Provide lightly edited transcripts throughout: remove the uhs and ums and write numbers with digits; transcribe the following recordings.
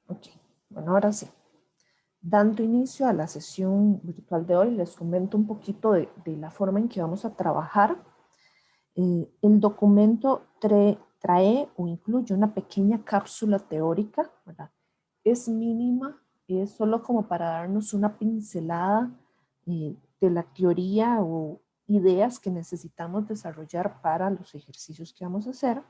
Ok, bueno, ahora sí. Dando inicio a la sesión virtual de hoy, les comento un poquito de la forma en que vamos a trabajar. El documento trae o incluye una pequeña cápsula teórica, ¿verdad? Es mínima, es solo como para darnos una pincelada de la teoría o ideas que necesitamos desarrollar para los ejercicios que vamos a hacer.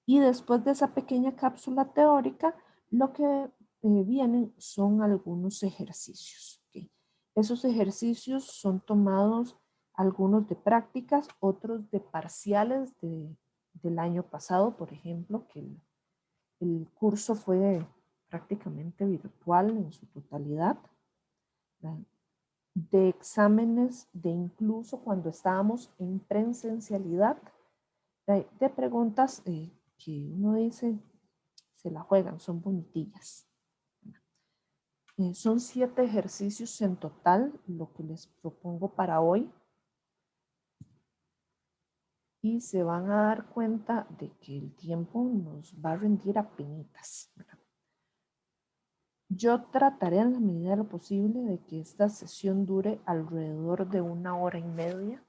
Y después de esa pequeña cápsula teórica, lo que vienen son algunos ejercicios. ¿Okay? Esos ejercicios son tomados algunos de prácticas, otros de parciales del año pasado, por ejemplo, que el curso fue prácticamente virtual en su totalidad, de exámenes de incluso cuando estábamos en presencialidad, de preguntas que uno dice, se la juegan, son bonitillas. Son 7 ejercicios en total, lo que les propongo para hoy. Y se van a dar cuenta de que el tiempo nos va a rendir a penitas. Yo trataré en la medida de lo posible de que esta sesión dure alrededor de 1 hora y media.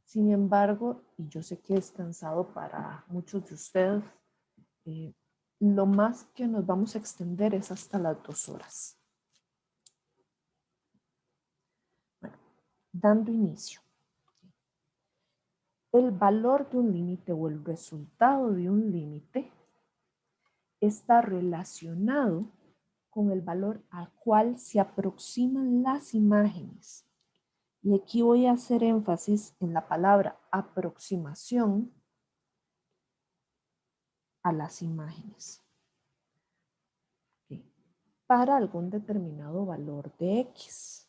Sin embargo, y yo sé que es cansado para muchos de ustedes, lo más que nos vamos a extender es hasta las 2 horas. Bueno, dando inicio. El valor de un límite o el resultado de un límite está relacionado con el valor al cual se aproximan las imágenes. Y aquí voy a hacer énfasis en la palabra aproximación a las imágenes. ¿Okay? Para algún determinado valor de X.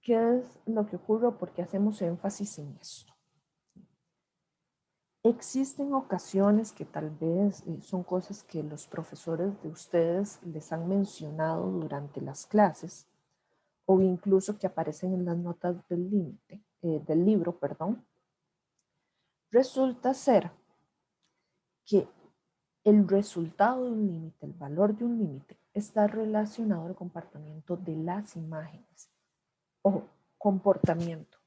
¿Qué es lo que ocurre? ¿Por qué hacemos énfasis en esto? Existen ocasiones que tal vez son cosas que los profesores de ustedes les han mencionado durante las clases o incluso que aparecen en las notas del libro, perdón. Resulta ser que el resultado de un límite, el valor de un límite, está relacionado al comportamiento de las imágenes. Ojo, comportamiento.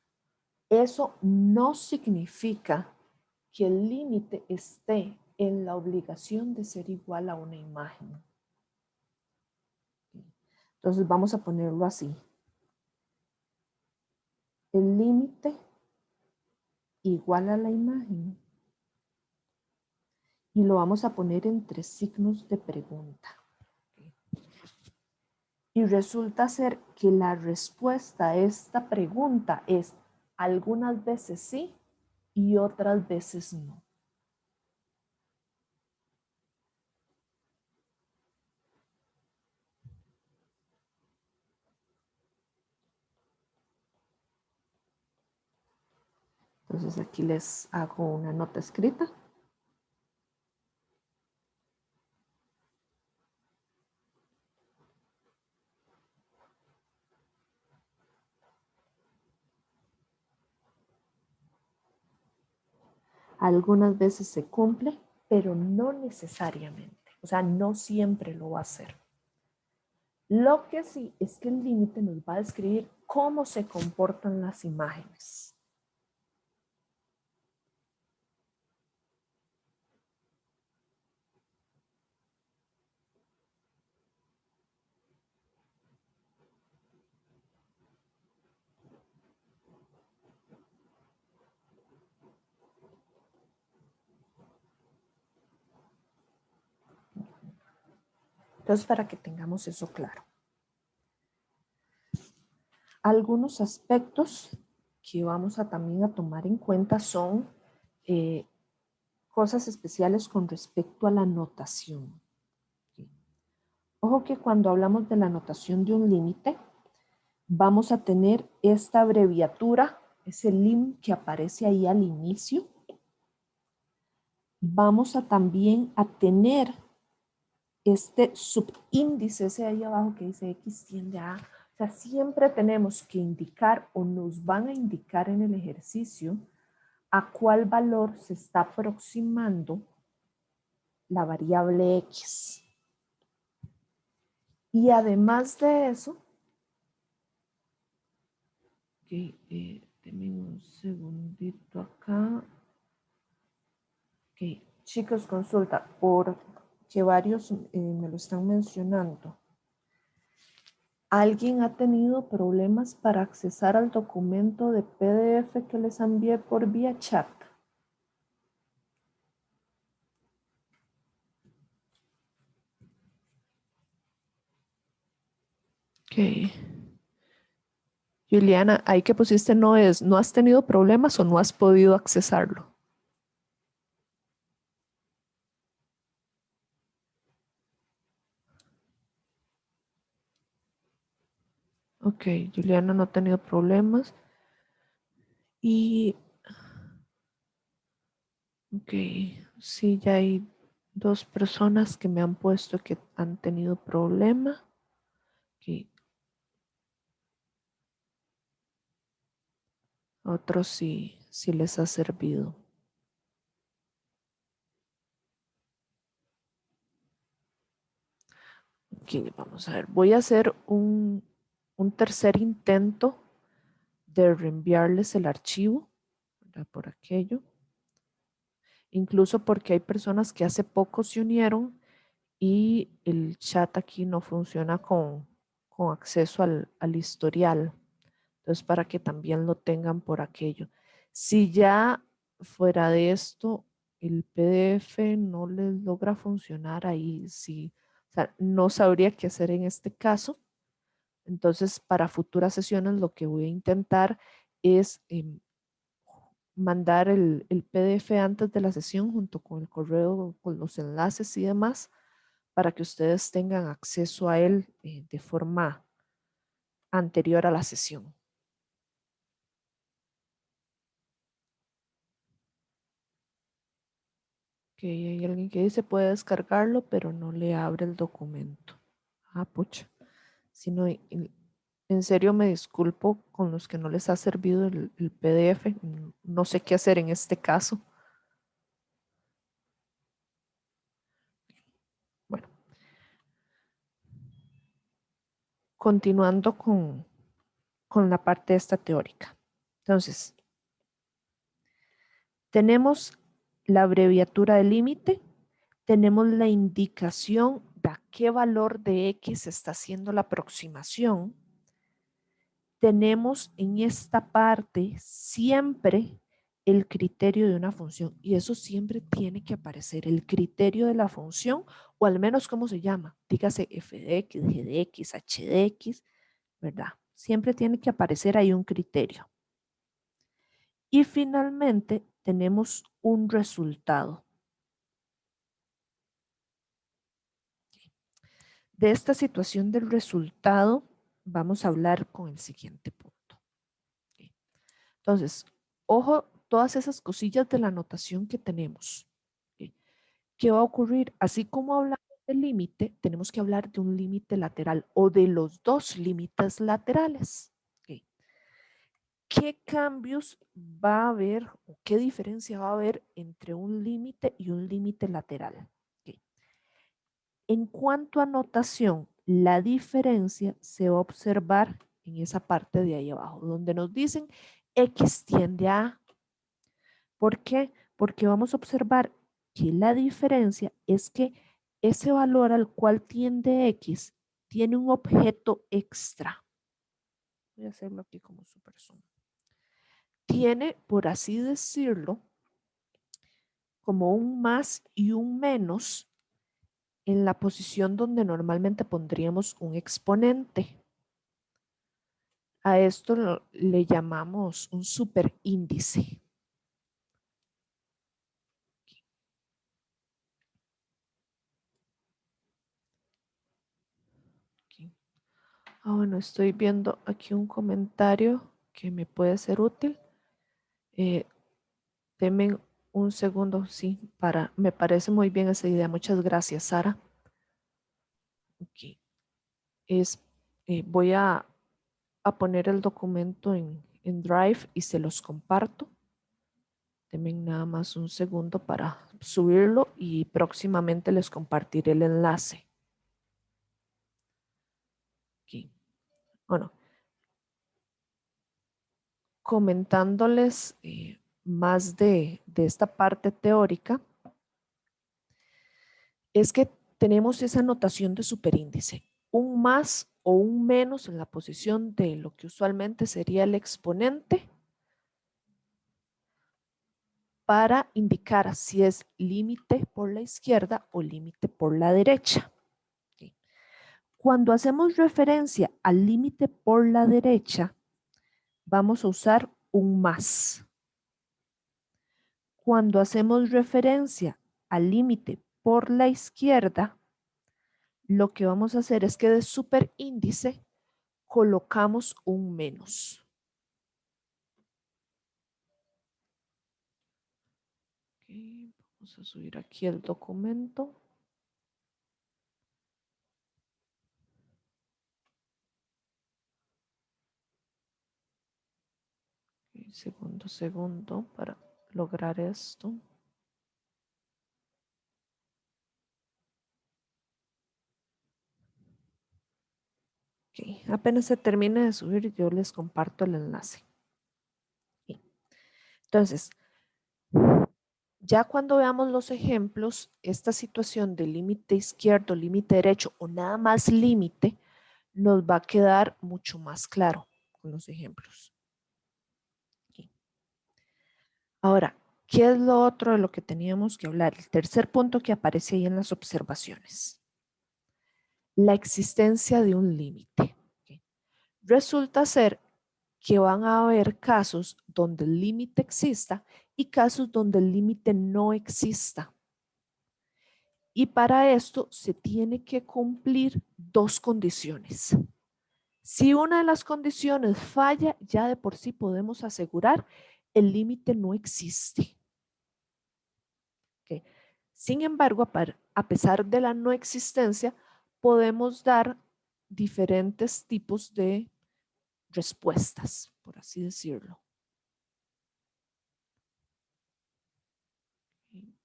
Eso no significa que el límite esté en la obligación de ser igual a una imagen. Entonces vamos a ponerlo así. El límite igual a la imagen. Y lo vamos a poner entre signos de pregunta. Y resulta ser que la respuesta a esta pregunta es algunas veces sí y otras veces no. Entonces aquí les hago una nota escrita. Algunas veces se cumple, pero no necesariamente. O sea, no siempre lo va a hacer. Lo que sí es que el límite nos va a describir cómo se comportan las imágenes. Entonces, para que tengamos eso claro. Algunos aspectos que vamos a también a tomar en cuenta son cosas especiales con respecto a la notación. Ojo que cuando hablamos de la notación de un límite, vamos a tener esta abreviatura, ese lim que aparece ahí al inicio. Vamos a también a tener este subíndice, ese ahí abajo que dice X tiende a. O sea, siempre tenemos que indicar o nos van a indicar en el ejercicio a cuál valor se está aproximando la variable X. Y además de eso, denme un segundito acá. Ok, chicos, consulta, porque varios me lo están mencionando. ¿Alguien ha tenido problemas para accesar al documento de PDF que les envié por vía chat? Ok. Juliana, ahí que pusiste no es, ¿no has tenido problemas o no has podido accesarlo? Ok, Juliana no ha tenido problemas. Y, ok, sí, ya hay dos personas que me han puesto que han tenido problema. Ok, otros sí, sí les ha servido. Ok, vamos a ver, voy a hacer un tercer intento de reenviarles el archivo, ¿verdad? Por aquello. Incluso porque hay personas que hace poco se unieron y el chat aquí no funciona con acceso al historial. Entonces, para que también lo tengan por aquello. Si ya fuera de esto, el PDF no les logra funcionar ahí, sí, o sea, no sabría qué hacer en este caso. Entonces, para futuras sesiones, lo que voy a intentar es mandar el PDF antes de la sesión junto con el correo, con los enlaces y demás, para que ustedes tengan acceso a él de forma anterior a la sesión. Que hay alguien que dice puede descargarlo, pero no le abre el documento. Ah, pucha. Si no, en serio me disculpo con los que no les ha servido el PDF. No sé qué hacer en este caso. Bueno, continuando con la parte esta teórica. Entonces, tenemos la abreviatura de límite, tenemos la indicación de a qué valor de X está haciendo la aproximación. Tenemos en esta parte siempre el criterio de una función y eso siempre tiene que aparecer, el criterio de la función o al menos cómo se llama, dígase f de x, g de x, h de x, ¿verdad? Siempre tiene que aparecer ahí un criterio. Y finalmente tenemos un resultado. De esta situación del resultado vamos a hablar con el siguiente punto. Entonces, ojo, todas esas cosillas de la notación que tenemos. ¿Qué va a ocurrir? Así como hablamos del límite, tenemos que hablar de un límite lateral o de los dos límites laterales. ¿Qué cambios va a haber o qué diferencia va a haber entre un límite y un límite lateral? En cuanto a notación, la diferencia se va a observar en esa parte de ahí abajo, donde nos dicen X tiende a. ¿Por qué? Porque vamos a observar que la diferencia es que ese valor al cual tiende X tiene un objeto extra. Voy a hacerlo aquí como super zoom. Tiene, por así decirlo, como un más y un menos en la posición donde normalmente pondríamos un exponente. A esto le llamamos un superíndice. Aquí. Ah, bueno, estoy viendo aquí un comentario que me puede ser útil. Eh, Deme un segundo, sí, me parece muy bien esa idea. Muchas gracias, Sara. Okay. Es, voy a poner el documento en Drive y se los comparto. Denme nada más un segundo para subirlo y próximamente les compartiré el enlace. Aquí. Bueno, comentándoles más de esta parte teórica, es que tenemos esa notación de superíndice, un más o un menos en la posición de lo que usualmente sería el exponente para indicar si es límite por la izquierda o límite por la derecha. Cuando hacemos referencia al límite por la derecha, vamos a usar un más. Cuando hacemos referencia al límite por la izquierda, lo que vamos a hacer es que de superíndice colocamos un menos. Okay, vamos a subir aquí el documento. Okay, segundo para lograr esto. Okay, apenas se termine de subir, yo les comparto el enlace. Okay. Entonces, ya cuando veamos los ejemplos, esta situación de límite izquierdo, límite derecho o nada más límite, nos va a quedar mucho más claro con los ejemplos. Okay. Ahora, ¿qué es lo otro de lo que teníamos que hablar? El tercer punto que aparece ahí en las observaciones. La existencia de un límite. Okay. Resulta ser que van a haber casos donde el límite exista y casos donde el límite no exista. Y para esto se tiene que cumplir dos condiciones. Si una de las condiciones falla, ya de por sí podemos asegurar el límite no existe. Okay. Sin embargo, a pesar de la no existencia, podemos dar diferentes tipos de respuestas, por así decirlo. Okay.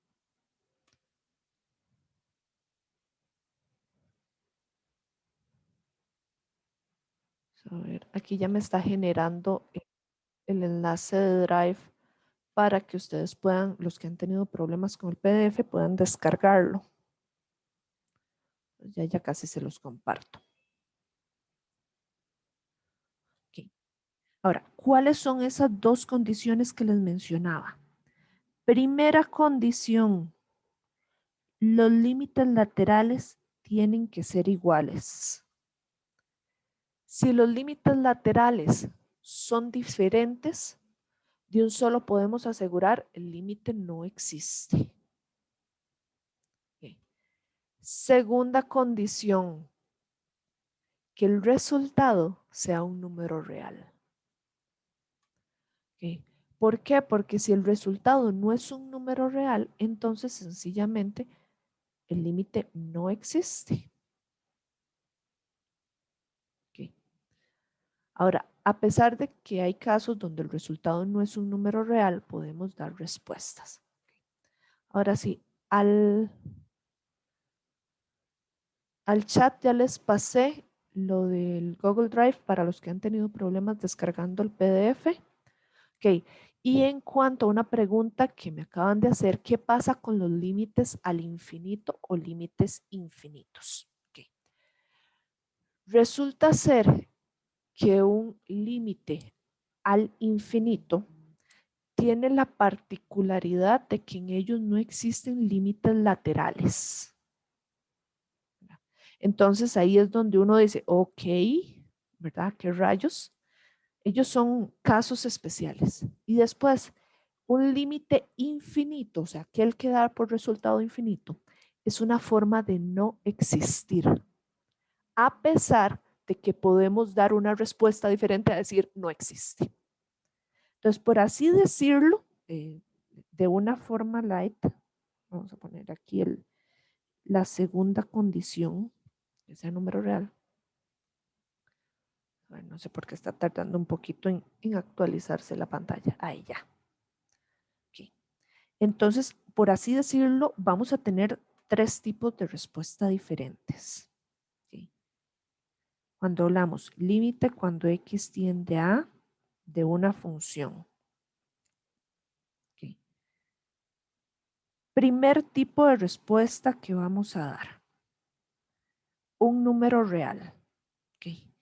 A ver, aquí ya me está generando el enlace de Drive para que ustedes puedan, los que han tenido problemas con el PDF, puedan descargarlo. Ya casi se los comparto. Okay. Ahora, ¿cuáles son esas dos condiciones que les mencionaba? Primera condición, los límites laterales tienen que ser iguales. Si los límites laterales son diferentes, de un solo podemos asegurar el límite no existe. Okay. Segunda condición, que el resultado sea un número real. Okay. ¿Por qué? Porque si el resultado no es un número real, entonces sencillamente el límite no existe. Okay. Ahora, a pesar de que hay casos donde el resultado no es un número real, podemos dar respuestas. Okay. Ahora sí, al chat ya les pasé lo del Google Drive para los que han tenido problemas descargando el PDF. Ok, y en cuanto a una pregunta que me acaban de hacer, ¿qué pasa con los límites al infinito o límites infinitos? Okay. Resulta ser que un límite al infinito tiene la particularidad de que en ellos no existen límites laterales. Entonces ahí es donde uno dice, ok, ¿verdad? ¿Qué rayos? Ellos son casos especiales. Y después, un límite infinito, o sea, aquel que da por resultado infinito, es una forma de no existir, a pesar de que podemos dar una respuesta diferente a decir no existe. Entonces, por así decirlo, de una forma light, vamos a poner aquí la segunda condición, que sea número real. Bueno, no sé por qué está tardando un poquito en actualizarse la pantalla. Ahí ya. Okay. Entonces, por así decirlo, vamos a tener tres tipos de respuesta diferentes. ¿Sí? Cuando hablamos límite cuando x tiende a de una función. ¿Sí? Primer tipo de respuesta que vamos a dar. Un número real. ¿Okay?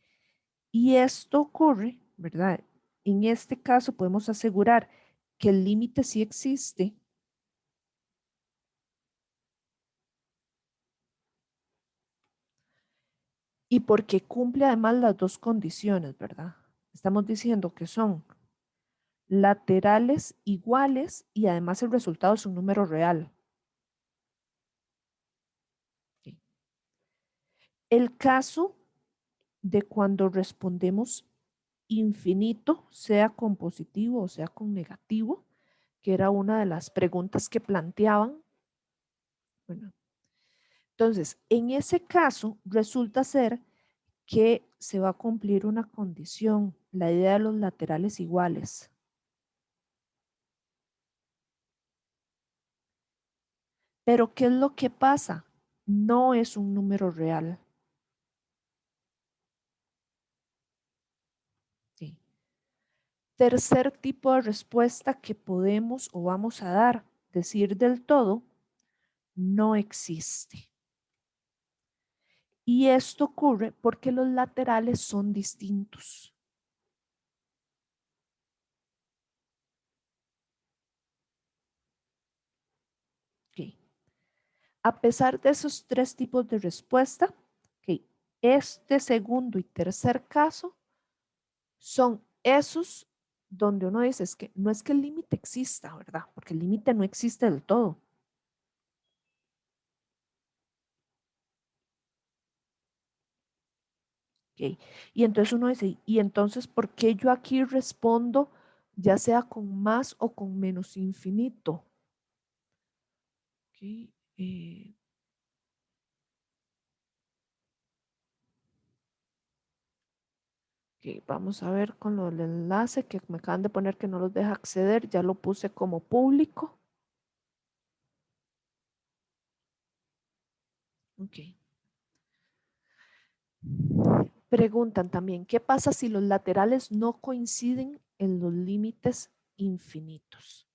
Y esto ocurre, ¿verdad? En este caso podemos asegurar que el límite sí existe y porque cumple además las dos condiciones, ¿verdad? Estamos diciendo que son laterales iguales y además el resultado es un número real. ¿Sí? El caso de cuando respondemos infinito, sea con positivo o sea con negativo, que era una de las preguntas que planteaban. Bueno, entonces, en ese caso, resulta ser que se va a cumplir una condición, la idea de los laterales iguales. Pero, ¿qué es lo que pasa? No es un número real. ¿Sí? Tercer tipo de respuesta que podemos o vamos a dar, decir del todo, no existe. Y esto ocurre porque los laterales son distintos. ¿Okay? A pesar de esos tres tipos de respuesta, ¿okay? Este segundo y tercer caso son esos donde uno dice es que no es que el límite exista, ¿verdad? Porque el límite no existe del todo. ¿Okay? Y entonces uno dice, ¿y entonces por qué yo aquí respondo ya sea con más o con menos infinito? ¿Okay? Ok, vamos a ver con lo del enlace que me acaban de poner que no los deja acceder. Ya lo puse como público. Ok. Preguntan también, ¿qué pasa si los laterales no coinciden en los límites infinitos?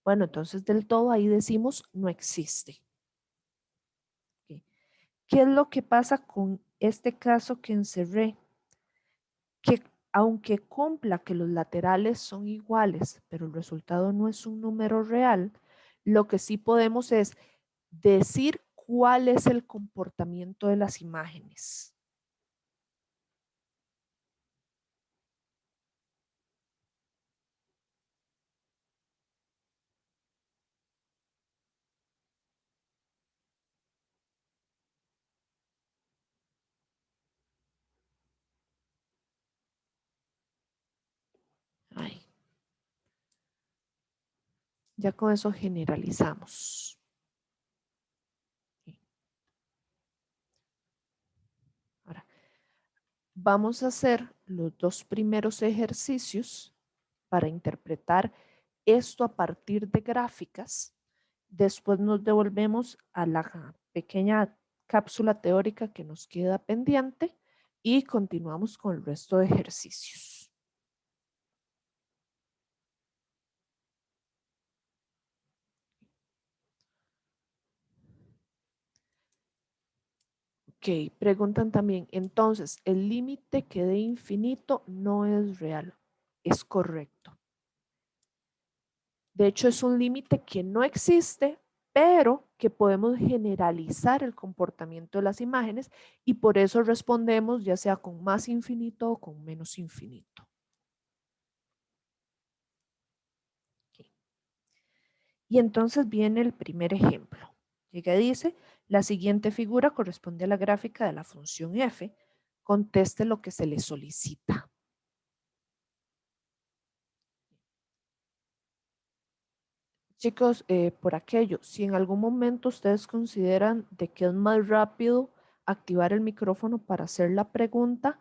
Bueno, entonces del todo ahí decimos no existe. Ok. ¿Qué es lo que pasa con este caso que encerré? Que aunque cumpla que los laterales son iguales, pero el resultado no es un número real, lo que sí podemos es decir cuál es el comportamiento de las imágenes. Ay, ya con eso generalizamos. Ahora, vamos a hacer los dos primeros ejercicios para interpretar esto a partir de gráficas. Después nos devolvemos a la pequeña cápsula teórica que nos queda pendiente y continuamos con el resto de ejercicios. Ok, preguntan también, entonces, el límite que dé infinito no es real. Es correcto. De hecho, es un límite que no existe, pero que podemos generalizar el comportamiento de las imágenes y por eso respondemos ya sea con más infinito o con menos infinito. Okay. Y entonces viene el primer ejemplo. Llega y dice, la siguiente figura corresponde a la gráfica de la función f. Conteste lo que se le solicita. Chicos, por aquello, si en algún momento ustedes consideran de que es más rápido activar el micrófono para hacer la pregunta,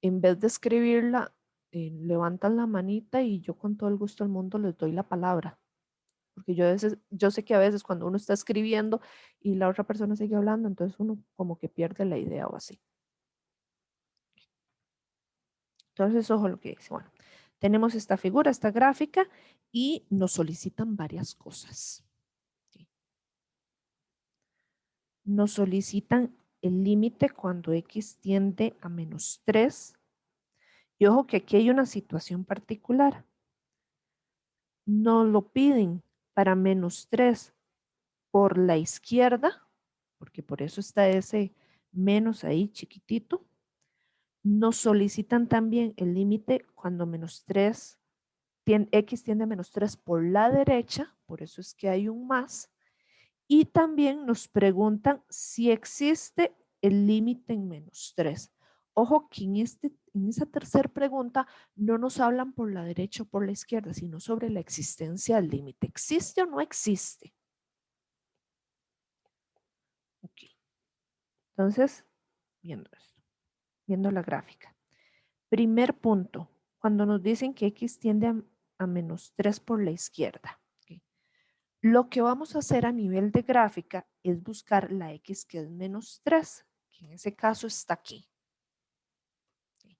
en vez de escribirla, levantan la manita y yo con todo el gusto del mundo les doy la palabra. Porque yo sé que a veces cuando uno está escribiendo y la otra persona sigue hablando, entonces uno como que pierde la idea o así. Entonces, ojo lo que dice. Bueno, tenemos esta figura, esta gráfica, y nos solicitan varias cosas. ¿Sí? Nos solicitan el límite cuando x tiende a -3. Y ojo que aquí hay una situación particular. Nos lo piden para -3 por la izquierda, porque por eso está ese menos ahí chiquitito. Nos solicitan también el límite cuando -3, x tiende a -3 por la derecha, por eso es que hay un más. Y también nos preguntan si existe el límite en -3. Ojo que en esa tercera pregunta no nos hablan por la derecha o por la izquierda, sino sobre la existencia del límite. ¿Existe o no existe? Ok. Entonces, viendo esto, viendo la gráfica. Primer punto, cuando nos dicen que x tiende a -3 por la izquierda. ¿Okay? Lo que vamos a hacer a nivel de gráfica es buscar la x que es -3, que en ese caso está aquí. ¿Okay?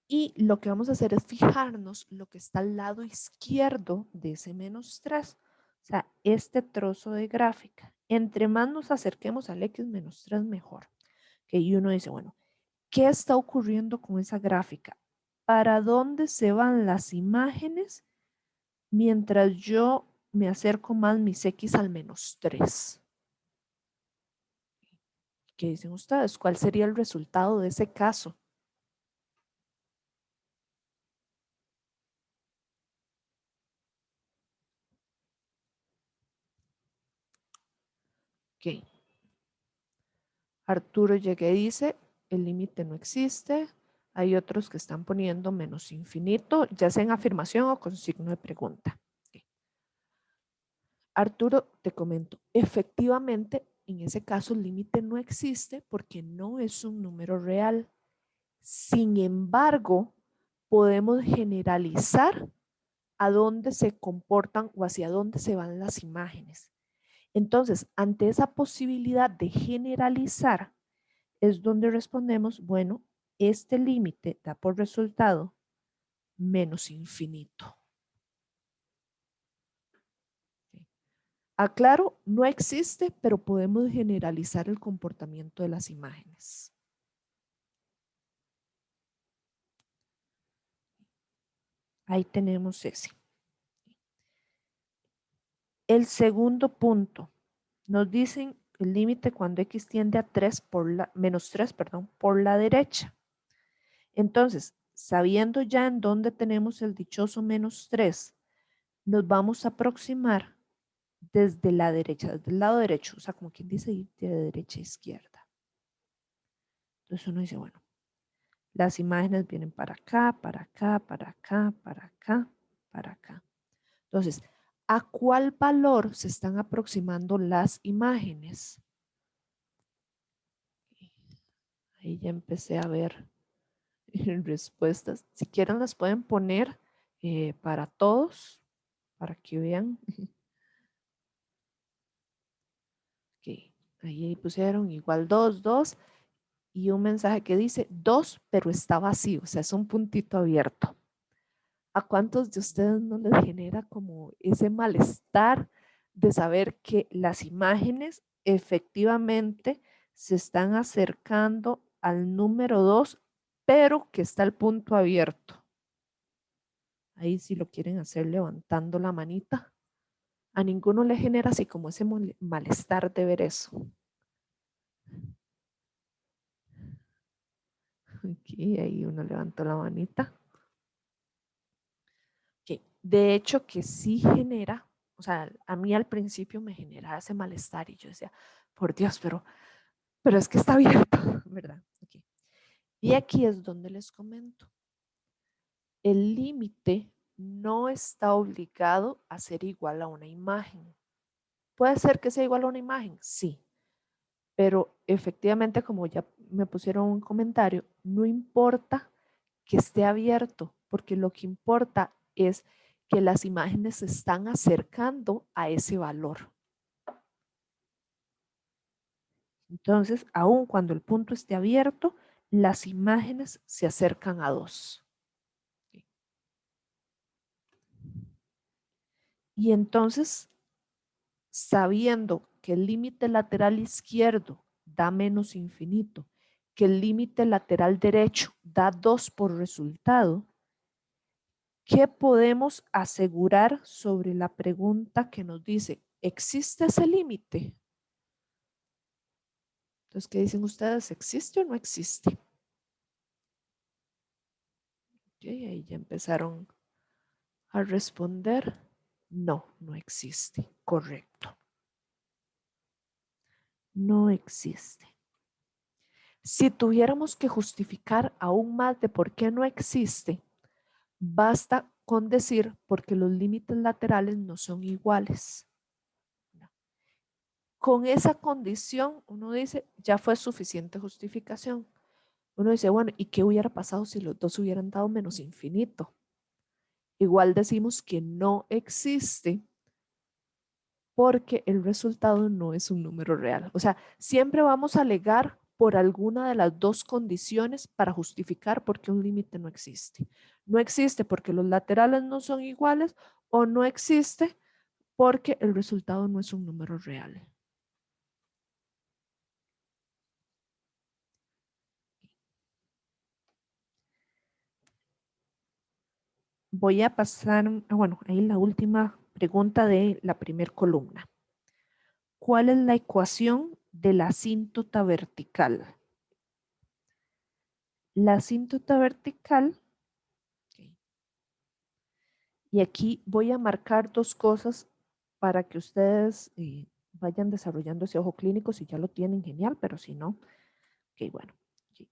Y lo que vamos a hacer es fijarnos lo que está al lado izquierdo de ese -3. O sea, este trozo de gráfica. Entre más nos acerquemos al x -3, mejor. ¿Okay? Y uno dice, bueno, ¿qué está ocurriendo con esa gráfica? ¿Para dónde se van las imágenes mientras yo me acerco más mis x al -3? ¿Qué dicen ustedes? ¿Cuál sería el resultado de ese caso? Ok. Arturo llegue y dice, el límite no existe. Hay otros que están poniendo menos infinito, ya sea en afirmación o con signo de pregunta. Ok. Arturo, te comento, efectivamente, en ese caso el límite no existe porque no es un número real. Sin embargo, podemos generalizar a dónde se comportan o hacia dónde se van las imágenes. Entonces, ante esa posibilidad de generalizar, es donde respondemos, bueno, este límite da por resultado menos infinito. ¿Sí? Aclaro, no existe, pero podemos generalizar el comportamiento de las imágenes. Ahí tenemos ese. El segundo punto, nos dicen el límite cuando x tiende a 3 por la, -3, perdón, por la derecha. Entonces, sabiendo ya en dónde tenemos el dichoso -3, nos vamos a aproximar desde la derecha, desde el lado derecho, o sea, como quien dice ir de derecha a izquierda. Entonces uno dice, bueno, las imágenes vienen para acá, para acá, para acá, para acá, para acá. Entonces, ¿a cuál valor se están aproximando las imágenes? Ahí ya empecé a ver respuestas. Si quieren las pueden poner para todos, para que vean. Okay. Ahí pusieron igual 2, 2 y un mensaje que dice 2, pero está vacío, o sea, es un puntito abierto. ¿A cuántos de ustedes no les genera como ese malestar de saber que las imágenes efectivamente se están acercando al número 2, pero que está el punto abierto? Ahí si lo quieren hacer levantando la manita. A ninguno le genera así como ese malestar de ver eso. Aquí, ahí uno levantó la manita. Okay. De hecho, que sí genera, o sea, a mí al principio me generaba ese malestar y yo decía, por Dios, pero es que está abierto, ¿verdad? Okay. Y aquí es donde les comento. El límite no está obligado a ser igual a una imagen. ¿Puede ser que sea igual a una imagen? Sí. Pero efectivamente, como ya me pusieron un comentario, no importa que esté abierto, porque lo que importa es que las imágenes se están acercando a ese valor. Entonces, aun cuando el punto esté abierto, las imágenes se acercan a 2. Y entonces, sabiendo que el límite lateral izquierdo da menos infinito, que el límite lateral derecho da 2 por resultado, ¿qué podemos asegurar sobre la pregunta que nos dice, ¿existe ese límite? Entonces, ¿qué dicen ustedes? ¿Existe o no existe? Okay, ahí ya empezaron a responder. No, no existe. Correcto. No existe. Si tuviéramos que justificar aún más de por qué no existe, basta con decir porque los límites laterales no son iguales. Con esa condición, uno dice, ya fue suficiente justificación. Uno dice, bueno, ¿y qué hubiera pasado si los dos hubieran dado menos infinito? Igual decimos que no existe porque el resultado no es un número real. O sea, siempre vamos a alegar por alguna de las dos condiciones para justificar por qué un límite no existe. No existe porque los laterales no son iguales o no existe porque el resultado no es un número real. Voy a pasar, bueno, ahí la última pregunta de la primera columna. ¿Cuál es la ecuación de la asíntota vertical? La asíntota vertical, okay, y aquí voy a marcar dos cosas para que ustedes vayan desarrollando ese ojo clínico. Si ya lo tienen, genial, pero si no, ok, bueno. Okay.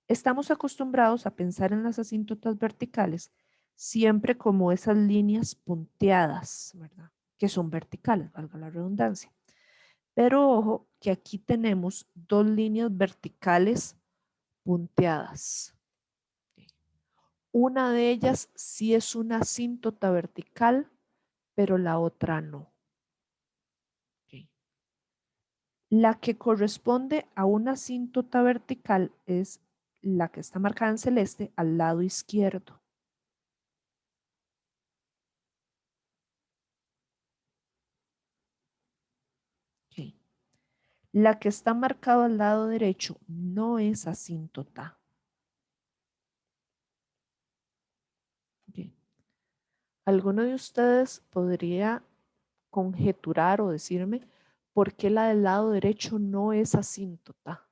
Estamos acostumbrados a pensar en las asíntotas verticales siempre como esas líneas punteadas, ¿verdad? Que son verticales, valga la redundancia. Pero ojo que aquí tenemos dos líneas verticales punteadas. Una de ellas sí es una asíntota vertical, pero la otra no. Okay. La que corresponde a una asíntota vertical es la que está marcada en celeste al lado izquierdo. Okay. La que está marcada al lado derecho no es asíntota. Okay. ¿Alguno de ustedes podría conjeturar o decirme por qué la del lado derecho no es asíntota?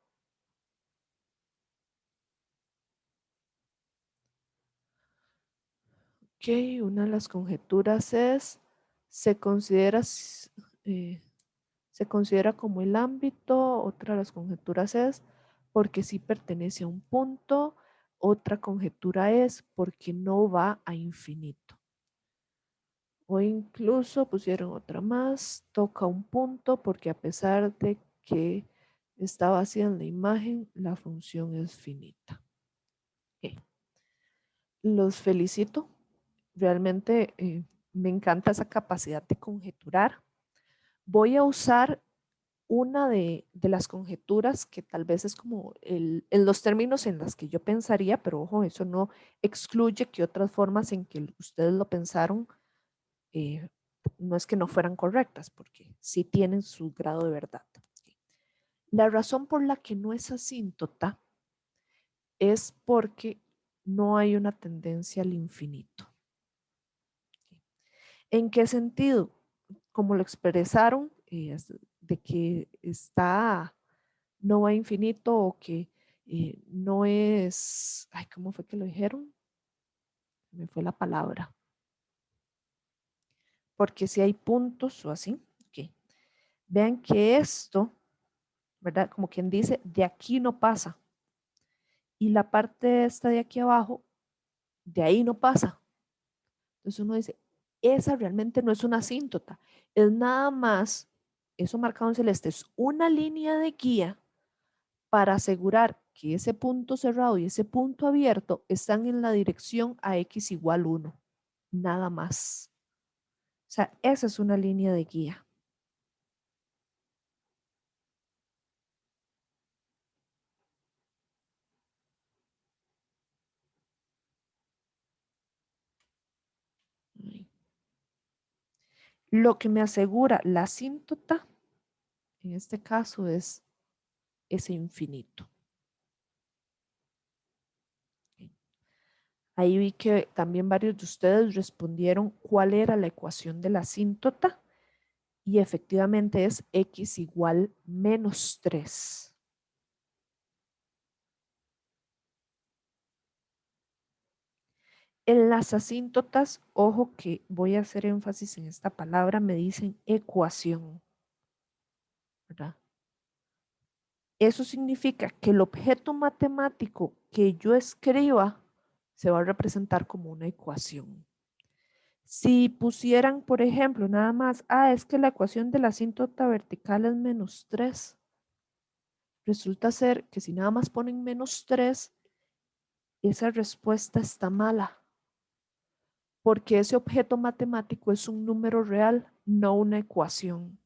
Ok, una de las conjeturas es, se considera, se considera como el ámbito. Otra de las conjeturas es porque sí pertenece a un punto. Otra conjetura es porque no va a infinito. O incluso pusieron otra más, toca un punto porque a pesar de que está vacía en la imagen, la función es finita. Okay. Los felicito. Realmente me encanta esa capacidad de conjeturar. Voy a usar una de las conjeturas que tal vez es como en los términos en los que yo pensaría, pero ojo, eso no excluye que otras formas en que ustedes lo pensaron eh, no es que no fueran correctas, porque sí tienen su grado de verdad. La razón por la que no es asíntota es porque no hay una tendencia al infinito. ¿En qué sentido? Como lo expresaron, de que está, no va a infinito o que no es, ay, ¿cómo fue que lo dijeron? Me fue la palabra. Porque si hay puntos o así, okay. Vean que esto, ¿verdad? Como quien dice, de aquí no pasa. Y la parte esta de aquí abajo, de ahí no pasa. Entonces uno dice, esa realmente no es una asíntota, es nada más, eso marcado en celeste, es una línea de guía para asegurar que ese punto cerrado y ese punto abierto están en la dirección a x igual 1. nada más. O sea, esa es una línea de guía. Lo que me asegura la asíntota, en este caso, es ese infinito. Ahí vi que también varios de ustedes respondieron cuál era la ecuación de la asíntota y efectivamente es x igual menos 3. En las asíntotas, ojo que voy a hacer énfasis en esta palabra, me dicen ecuación, ¿verdad? Eso significa que el objeto matemático que yo escriba se va a representar como una ecuación. Si pusieran, por ejemplo, nada más, es que la ecuación de la asíntota vertical es menos 3, resulta ser que si nada más ponen menos 3, esa respuesta está mala, porque ese objeto matemático es un número real, no una ecuación.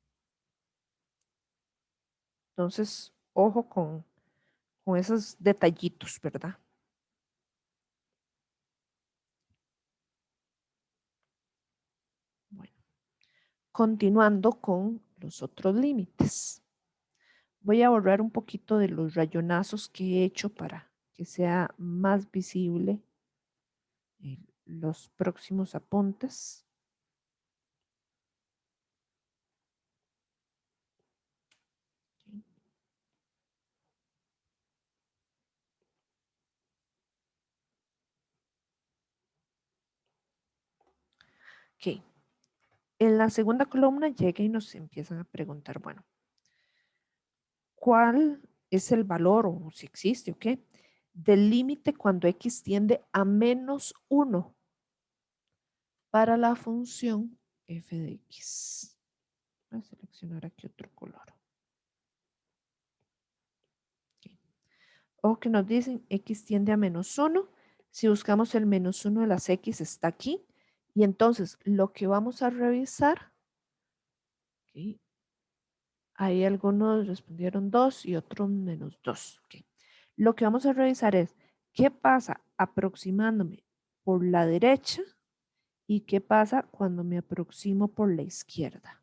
Entonces, ojo con esos detallitos, ¿verdad? Bueno, continuando con los otros límites. Voy a borrar un poquito de los rayonazos que he hecho para que sea más visible los próximos apuntes. Ok. En la segunda columna llega y nos empiezan a preguntar, bueno, ¿cuál es el valor o si existe o qué del límite cuando x tiende a menos 1 para la función f de x? Voy a seleccionar aquí otro color. Okay. O que nos dicen x tiende a menos 1. Si buscamos el menos 1 de las x está aquí. Y entonces lo que vamos a revisar, okay, ahí algunos respondieron 2 y otros menos 2. Okay. Lo que vamos a revisar es qué pasa aproximándome por la derecha y qué pasa cuando me aproximo por la izquierda.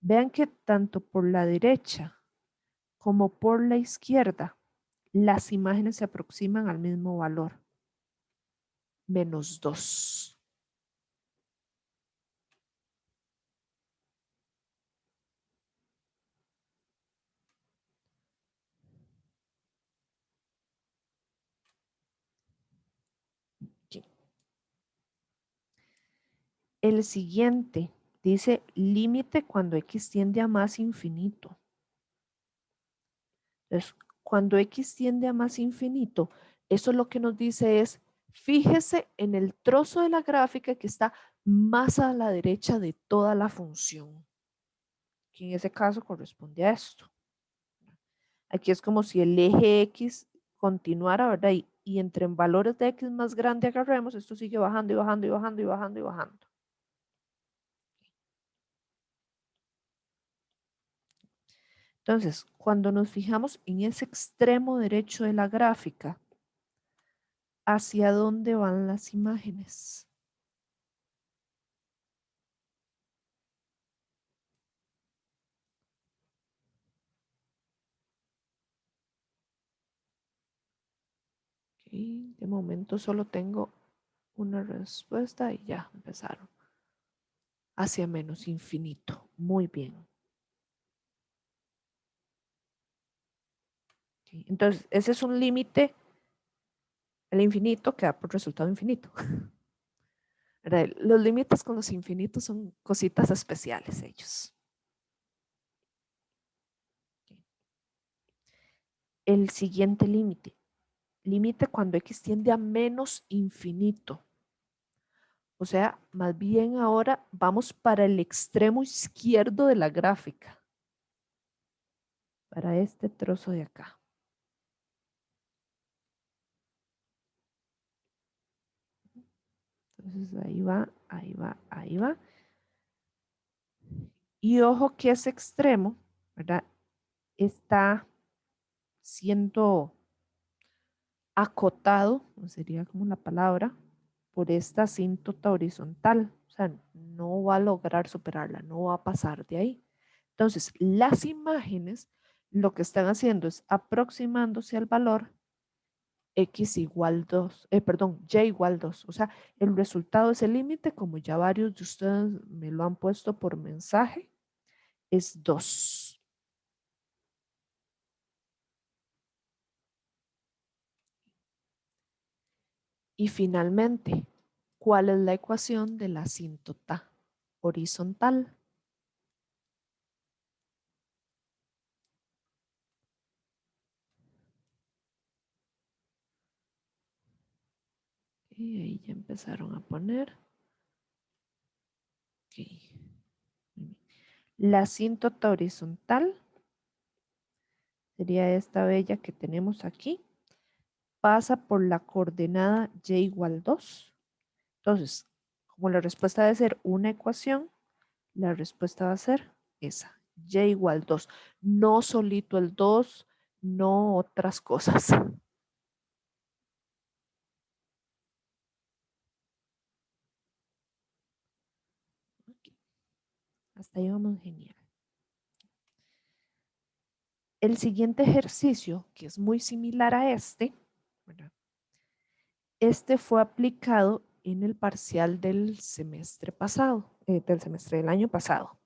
Vean que tanto por la derecha como por la izquierda, las imágenes se aproximan al mismo valor, menos 2. El siguiente dice límite cuando x tiende a más infinito. Entonces, cuando x tiende a más infinito, eso lo que nos dice es, fíjese en el trozo de la gráfica que está más a la derecha de toda la función, que en ese caso corresponde a esto. Aquí es como si el eje X continuara, ¿verdad? Y entre valores de X más grande agarremos, esto sigue bajando y bajando y bajando y bajando y bajando. Entonces, cuando nos fijamos en ese extremo derecho de la gráfica, ¿hacia dónde van las imágenes? Okay. De momento solo tengo una respuesta y ya empezaron. Hacia menos infinito. Muy bien. Okay. Entonces, ese es un límite, el infinito que da por resultado infinito. Los límites con los infinitos son cositas especiales ellos. El siguiente límite. Límite cuando x tiende a menos infinito. O sea, más bien ahora vamos para el extremo izquierdo de la gráfica. Para este trozo de acá. Entonces ahí va, ahí va, ahí va. Y ojo que ese extremo, ¿verdad? Está siendo acotado, no sería como la palabra, por esta asíntota horizontal. O sea, no va a lograr superarla, no va a pasar de ahí. Entonces, las imágenes lo que están haciendo es aproximándose al valor x igual 2, perdón, y igual 2. O sea, el resultado es el límite, como ya varios de ustedes me lo han puesto por mensaje, es 2. Y finalmente, ¿cuál es la ecuación de la asíntota horizontal? Y ahí ya empezaron a poner. Okay. La asíntota horizontal sería esta bella que tenemos aquí. Pasa por la coordenada y igual 2. Entonces, como la respuesta debe ser una ecuación, la respuesta va a ser esa, y igual 2. No solito el 2, no otras cosas. Okay. Hasta ahí vamos genial. El siguiente ejercicio, que es muy similar a este, ¿verdad? Este fue aplicado en el parcial del semestre pasado, del semestre del año pasado.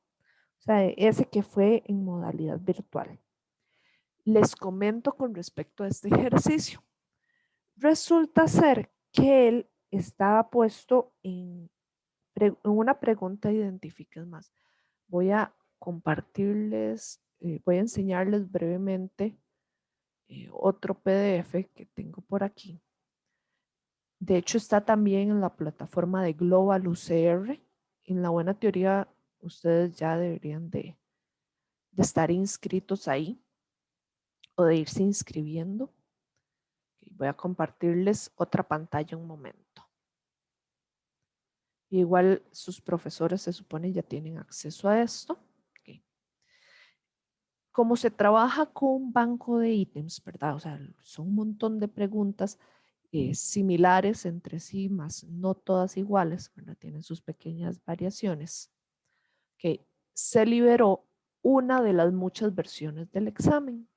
O sea, ese que fue en modalidad virtual. Les comento con respecto a este ejercicio. Resulta ser que él estaba puesto en una pregunta identifica. Es más, voy a compartirles, voy a enseñarles brevemente otro PDF que tengo por aquí. De hecho, está también en la plataforma de Global UCR. En la buena teoría, ustedes ya deberían de estar inscritos ahí o de irse inscribiendo. Voy a compartirles otra pantalla un momento. Igual sus profesores se supone ya tienen acceso a esto. Okay. Como se trabaja con un banco de ítems, ¿verdad? O sea, son un montón de preguntas similares entre sí, más no todas iguales, ¿verdad? Tienen sus pequeñas variaciones. Que se liberó una de las muchas versiones del examen.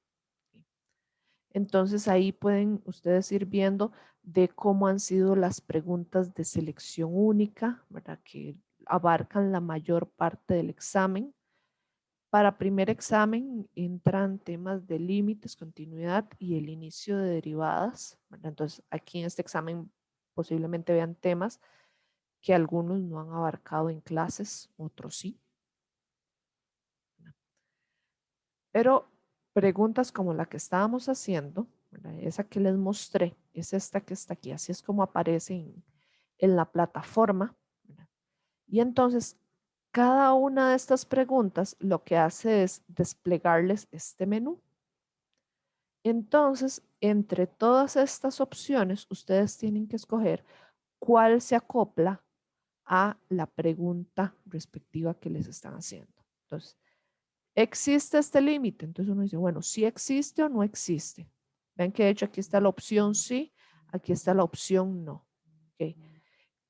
Entonces ahí pueden ustedes ir viendo de cómo han sido las preguntas de selección única, ¿verdad? Que abarcan la mayor parte del examen. Para primer examen entran temas de límites, continuidad y el inicio de derivadas, ¿verdad? Entonces aquí en este examen posiblemente vean temas que algunos no han abarcado en clases, otros sí. Pero preguntas como la que estábamos haciendo, ¿verdad? Esa que les mostré, es esta que está aquí, así es como aparece en la plataforma, ¿verdad? Y entonces, cada una de estas preguntas lo que hace es desplegarles este menú. Entonces, entre todas estas opciones, ustedes tienen que escoger cuál se acopla a la pregunta respectiva que les están haciendo. Entonces, ¿existe este límite? Entonces uno dice, bueno, ¿sí existe o no existe? Ven que de hecho aquí está la opción sí, aquí está la opción no. Okay.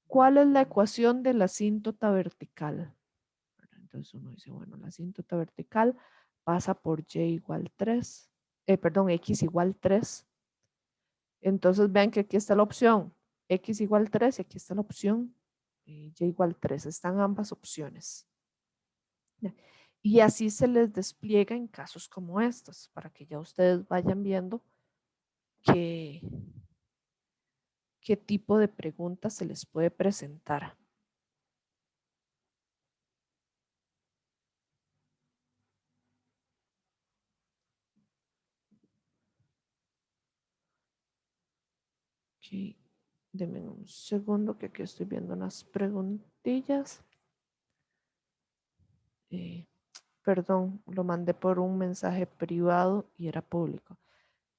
¿Cuál es la ecuación de la asíntota vertical? Entonces uno dice, bueno, la asíntota vertical pasa por y igual 3, perdón, x igual 3. Entonces vean que aquí está la opción x igual 3 y aquí está la opción y igual 3. Están ambas opciones. Y así se les despliega en casos como estos, para que ya ustedes vayan viendo qué, qué tipo de preguntas se les puede presentar. Ok, denme un segundo que aquí estoy viendo unas preguntillas. Eh, Perdón, lo mandé por un mensaje privado y era público.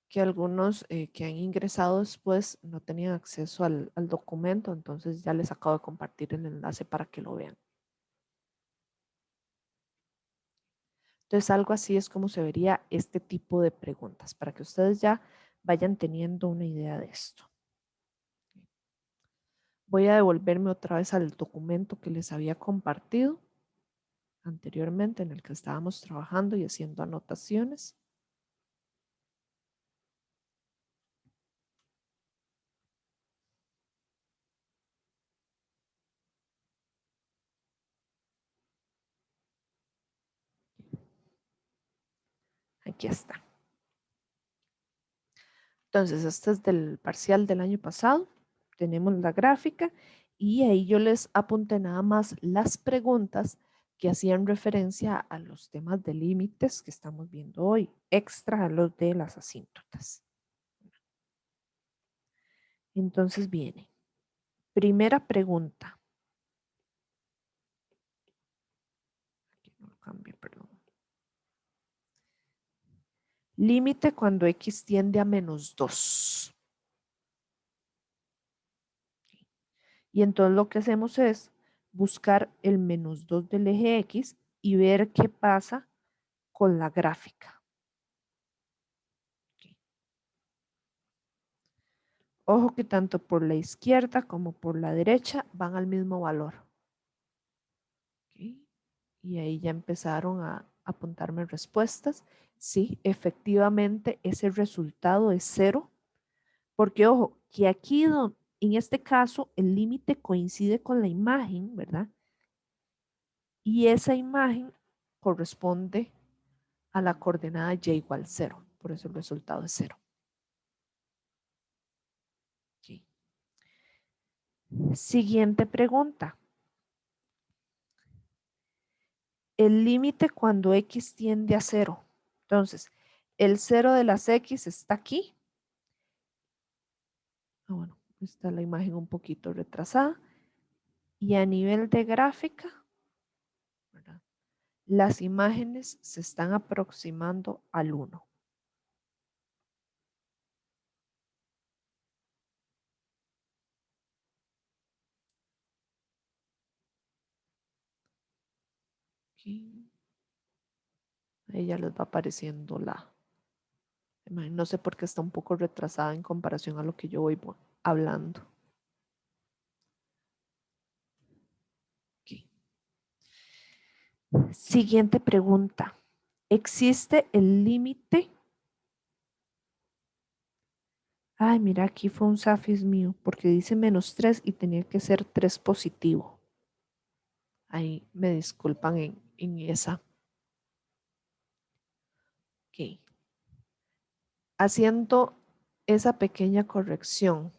que algunos que han ingresado después no tenían acceso al documento, entonces ya les acabo de compartir el enlace para que lo vean. Entonces, algo así es como se vería este tipo de preguntas, para que ustedes ya vayan teniendo una idea de esto. Voy a devolverme otra vez al documento que les había compartido anteriormente, en el que estábamos trabajando y haciendo anotaciones. Aquí está. Entonces, este es del parcial del año pasado. Tenemos la gráfica y ahí yo les apunté nada más las preguntas que hacían referencia a los temas de límites que estamos viendo hoy, extra a los de las asíntotas. Entonces viene, primera pregunta. Aquí no lo cambio, perdón. Límite cuando x tiende a -2. Y entonces lo que hacemos es buscar el -2 del eje x y ver qué pasa con la gráfica. Okay. Ojo que tanto por la izquierda como por la derecha van al mismo valor. Okay. Y ahí ya empezaron a apuntarme respuestas. Sí, efectivamente ese resultado es 0. Porque ojo, que aquí en este caso el límite coincide con la imagen, ¿verdad? Y esa imagen corresponde a la coordenada y igual 0. Por eso el resultado es 0. Okay. Siguiente pregunta. El límite cuando x tiende a 0. Entonces, el 0 de las x está aquí. Bueno, está la imagen un poquito retrasada. Y a nivel de gráfica, ¿verdad? Las imágenes se están aproximando al 1. Aquí. Ahí ya les va apareciendo la imagen. No sé por qué está un poco retrasada en comparación a lo que yo voy hablando. Aquí. Siguiente pregunta. ¿Existe el límite? Ay, mira, aquí fue un zafis mío, porque dice -3 y tenía que ser 3 positivo. Ahí me disculpan en esa. Ok. Haciendo esa pequeña corrección.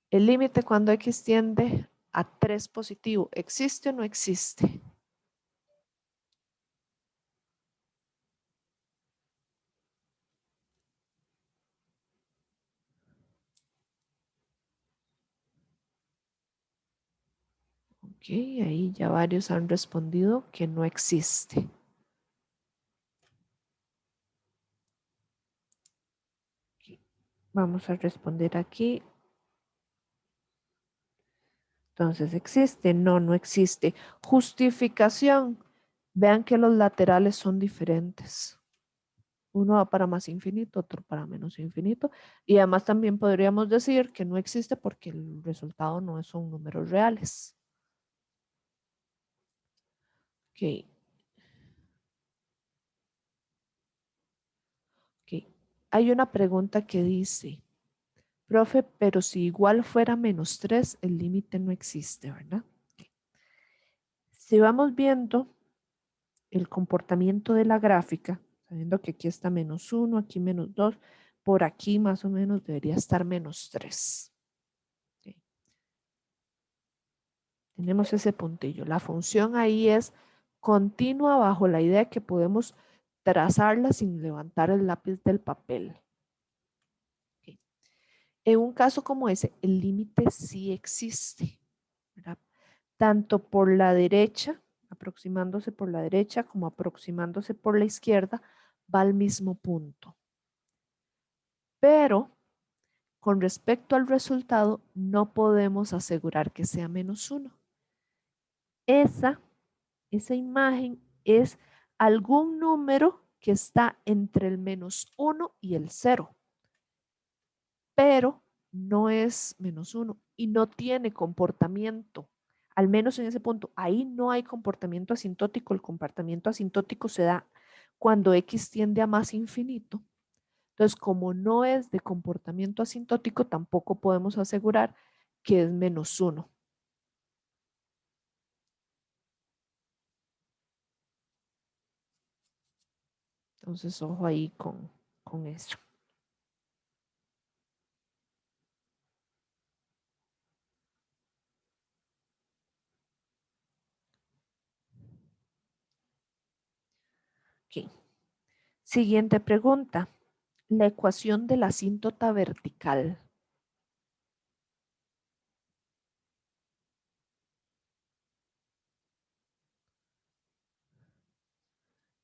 El límite cuando x tiende a 3 positivo, ¿existe o no existe? Ok, ahí ya varios han respondido que no existe. Okay. Vamos a responder aquí. Entonces, ¿existe? No, no existe. Justificación. Vean que los laterales son diferentes. Uno va para más infinito, otro para menos infinito. Y además también podríamos decir que no existe porque el resultado no son números reales. Ok. Ok. Hay una pregunta que dice, profe, pero si igual fuera -3, el límite no existe, ¿verdad? Okay. Si vamos viendo el comportamiento de la gráfica, sabiendo que aquí está -1, aquí -2, por aquí más o menos debería estar -3. Okay. Tenemos ese puntillo. La función ahí es continua bajo la idea que podemos trazarla sin levantar el lápiz del papel. Okay. En un caso como ese, el límite sí existe, ¿verdad? Tanto por la derecha, aproximándose por la derecha, como aproximándose por la izquierda, va al mismo punto. pero con respecto al resultado no podemos asegurar que sea -1. Esa imagen es algún número que está entre el -1 y el 0, pero no es -1 y no tiene comportamiento. Al menos en ese punto, ahí no hay comportamiento asintótico. El comportamiento asintótico se da cuando x tiende a más infinito. Entonces, como no es de comportamiento asintótico, tampoco podemos asegurar que es -1. Entonces, ojo ahí con eso. Okay. Siguiente pregunta. La ecuación de la asíntota vertical.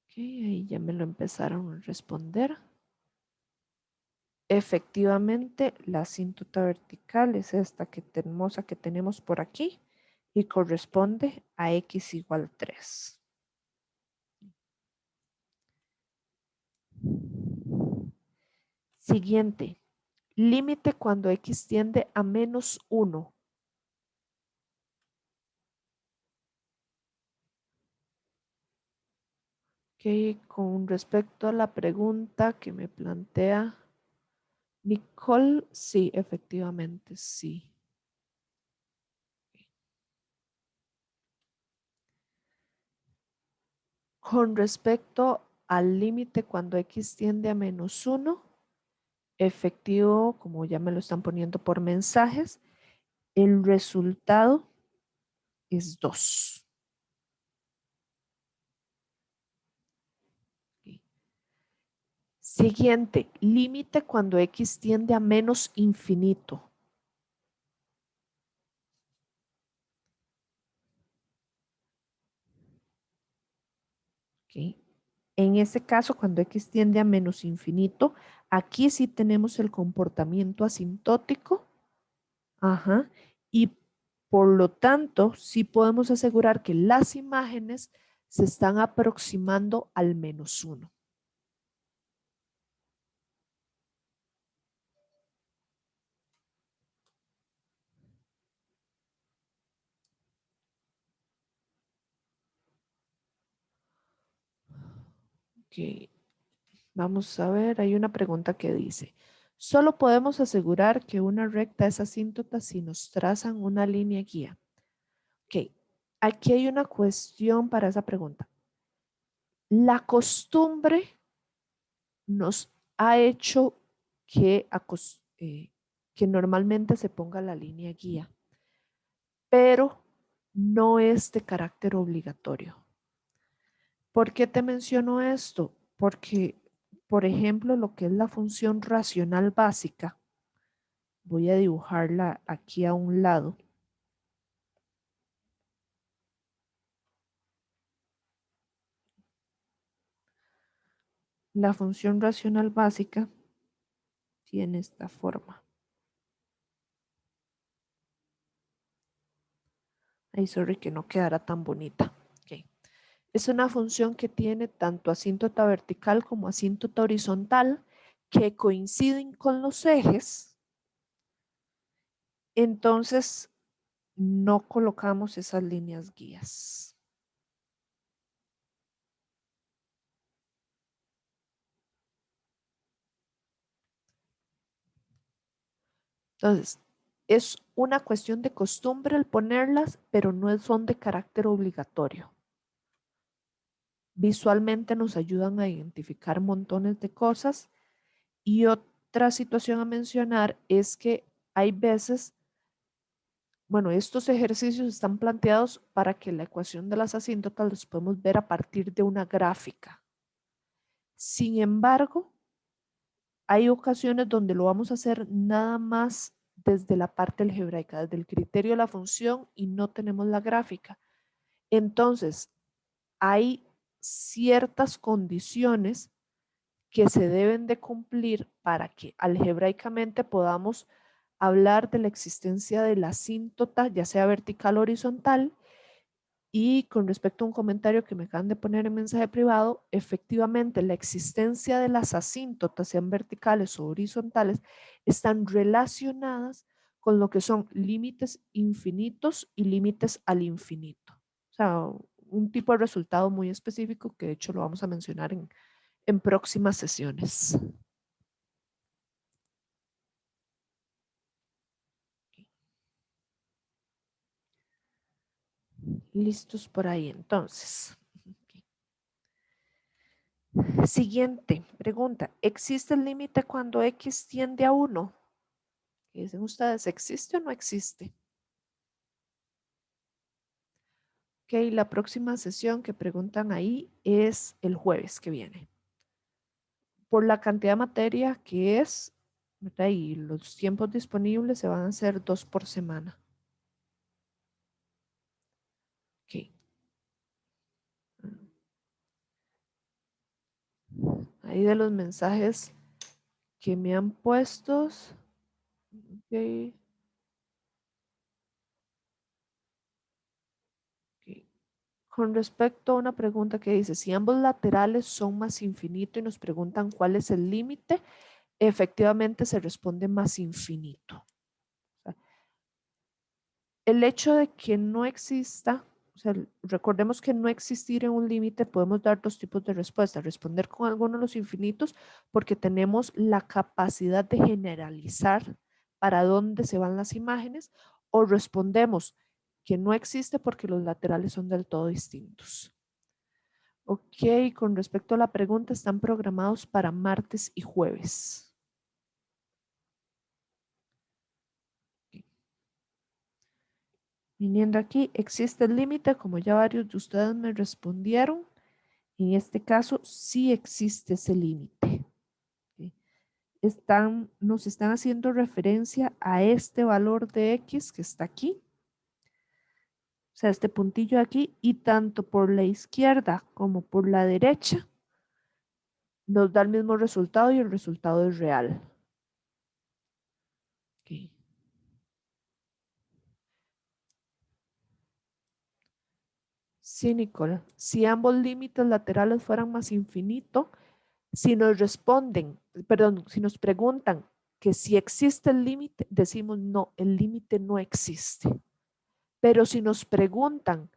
Ok, ahí ya me lo empezaron a responder. Efectivamente, la asíntota vertical es esta que hermosa que tenemos por aquí y corresponde a x igual 3. Siguiente. Límite cuando x tiende a -1. Ok, con respecto a la pregunta que me plantea Nicole, sí, efectivamente, sí. Con respecto al límite cuando x tiende a -1, efectivo, como ya me lo están poniendo por mensajes, el resultado es 2. Siguiente, límite cuando x tiende a menos infinito. ¿Okay? En ese caso, cuando x tiende a menos infinito, aquí sí tenemos el comportamiento asintótico. Ajá. Y por lo tanto, sí podemos asegurar que las imágenes se están aproximando al -1. Ok, vamos a ver, hay una pregunta que dice, solo podemos asegurar que una recta es asíntota si nos trazan una línea guía. Ok, aquí hay una cuestión para esa pregunta. La costumbre nos ha hecho que, que normalmente se ponga la línea guía, pero no es de carácter obligatorio. ¿Por qué te menciono esto? Porque, por ejemplo, lo que es la función racional básica, voy a dibujarla aquí a un lado. La función racional básica tiene esta forma. Ay, sorry que no quedara tan bonita. Okay. Es una función que tiene tanto asíntota vertical como asíntota horizontal que coinciden con los ejes. Entonces, no colocamos esas líneas guías. Entonces, es una cuestión de costumbre el ponerlas, pero no son de carácter obligatorio. Visualmente nos ayudan a identificar montones de cosas y otra situación a mencionar es que hay veces, bueno, estos ejercicios están planteados para que la ecuación de las asíntotas los podemos ver a partir de una gráfica. Sin embargo, hay ocasiones donde lo vamos a hacer nada más desde la parte algebraica, desde el criterio de la función y no tenemos la gráfica. Entonces, hay ciertas condiciones que se deben de cumplir para que algebraicamente podamos hablar de la existencia de la asíntota, ya sea vertical o horizontal. Y con respecto a un comentario que me acaban de poner en mensaje privado, efectivamente la existencia de las asíntotas, sean verticales o horizontales, están relacionadas con lo que son límites infinitos y límites al infinito. O sea, un tipo de resultado muy específico que de hecho lo vamos a mencionar en próximas sesiones. Listos por ahí entonces. Siguiente pregunta. ¿Existe el límite cuando x tiende a 1? ¿Qué dicen ustedes? ¿Existe o no existe? Ok, la próxima sesión que preguntan ahí es el jueves que viene. Por la cantidad de materia que es, ¿verdad? Y los tiempos disponibles se van a hacer 2 por semana. Ok. Ahí de los mensajes que me han puesto. Ok. Ok. Con respecto a una pregunta que dice, si ambos laterales son más infinito y nos preguntan cuál es el límite, efectivamente se responde más infinito. O sea, el hecho de que no exista, o sea, recordemos que no existir en un límite, podemos dar dos tipos de respuesta. Responder con alguno de los infinitos porque tenemos la capacidad de generalizar para dónde se van las imágenes, o respondemos que no existe porque los laterales son del todo distintos. Ok, con respecto a la pregunta, están programados para martes y jueves. Viniendo aquí, existe el límite, como ya varios de ustedes me respondieron. En este caso, sí existe ese límite. ¿Sí? Nos están haciendo referencia a este valor de X que está aquí, o sea, este puntillo aquí, y tanto por la izquierda como por la derecha nos da el mismo resultado y el resultado es real. Okay. Sí, Nicole, si ambos límites laterales fueran más infinito, si nos responden, perdón, si nos preguntan que si existe el límite, decimos no, el límite no existe. Pero si nos preguntan,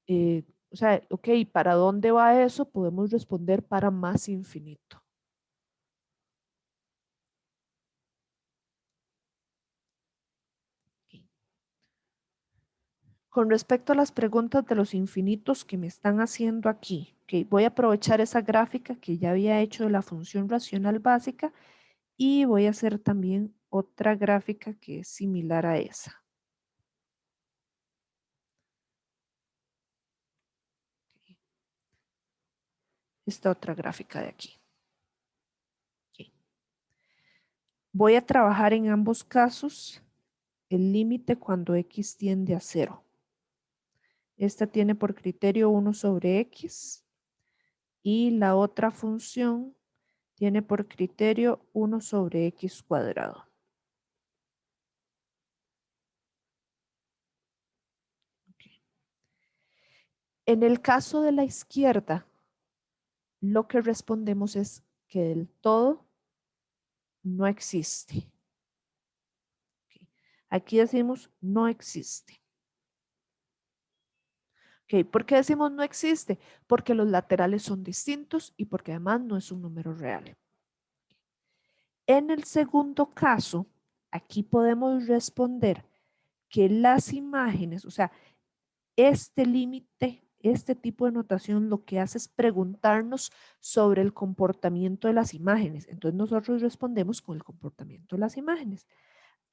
o sea, ok, ¿para dónde va eso? Podemos responder para más infinito. Okay. Con respecto a las preguntas de los infinitos que me están haciendo aquí, okay, voy a aprovechar esa gráfica que ya había hecho de la función racional básica y voy a hacer también otra gráfica que es similar a esa. Esta otra gráfica de aquí. Okay. Voy a trabajar en ambos casos el límite cuando x tiende a 0. Esta tiene por criterio 1 sobre x y la otra función tiene por criterio 1 sobre x cuadrado. Okay. En el caso de la izquierda, lo que respondemos es que del todo no existe. Okay. Aquí decimos no existe. Okay. ¿Por qué decimos no existe? Porque los laterales son distintos y porque además no es un número real. En el segundo caso, aquí podemos responder que las imágenes, o sea, este límite, este tipo de notación lo que hace es preguntarnos sobre el comportamiento de las imágenes. Entonces nosotros respondemos con el comportamiento de las imágenes.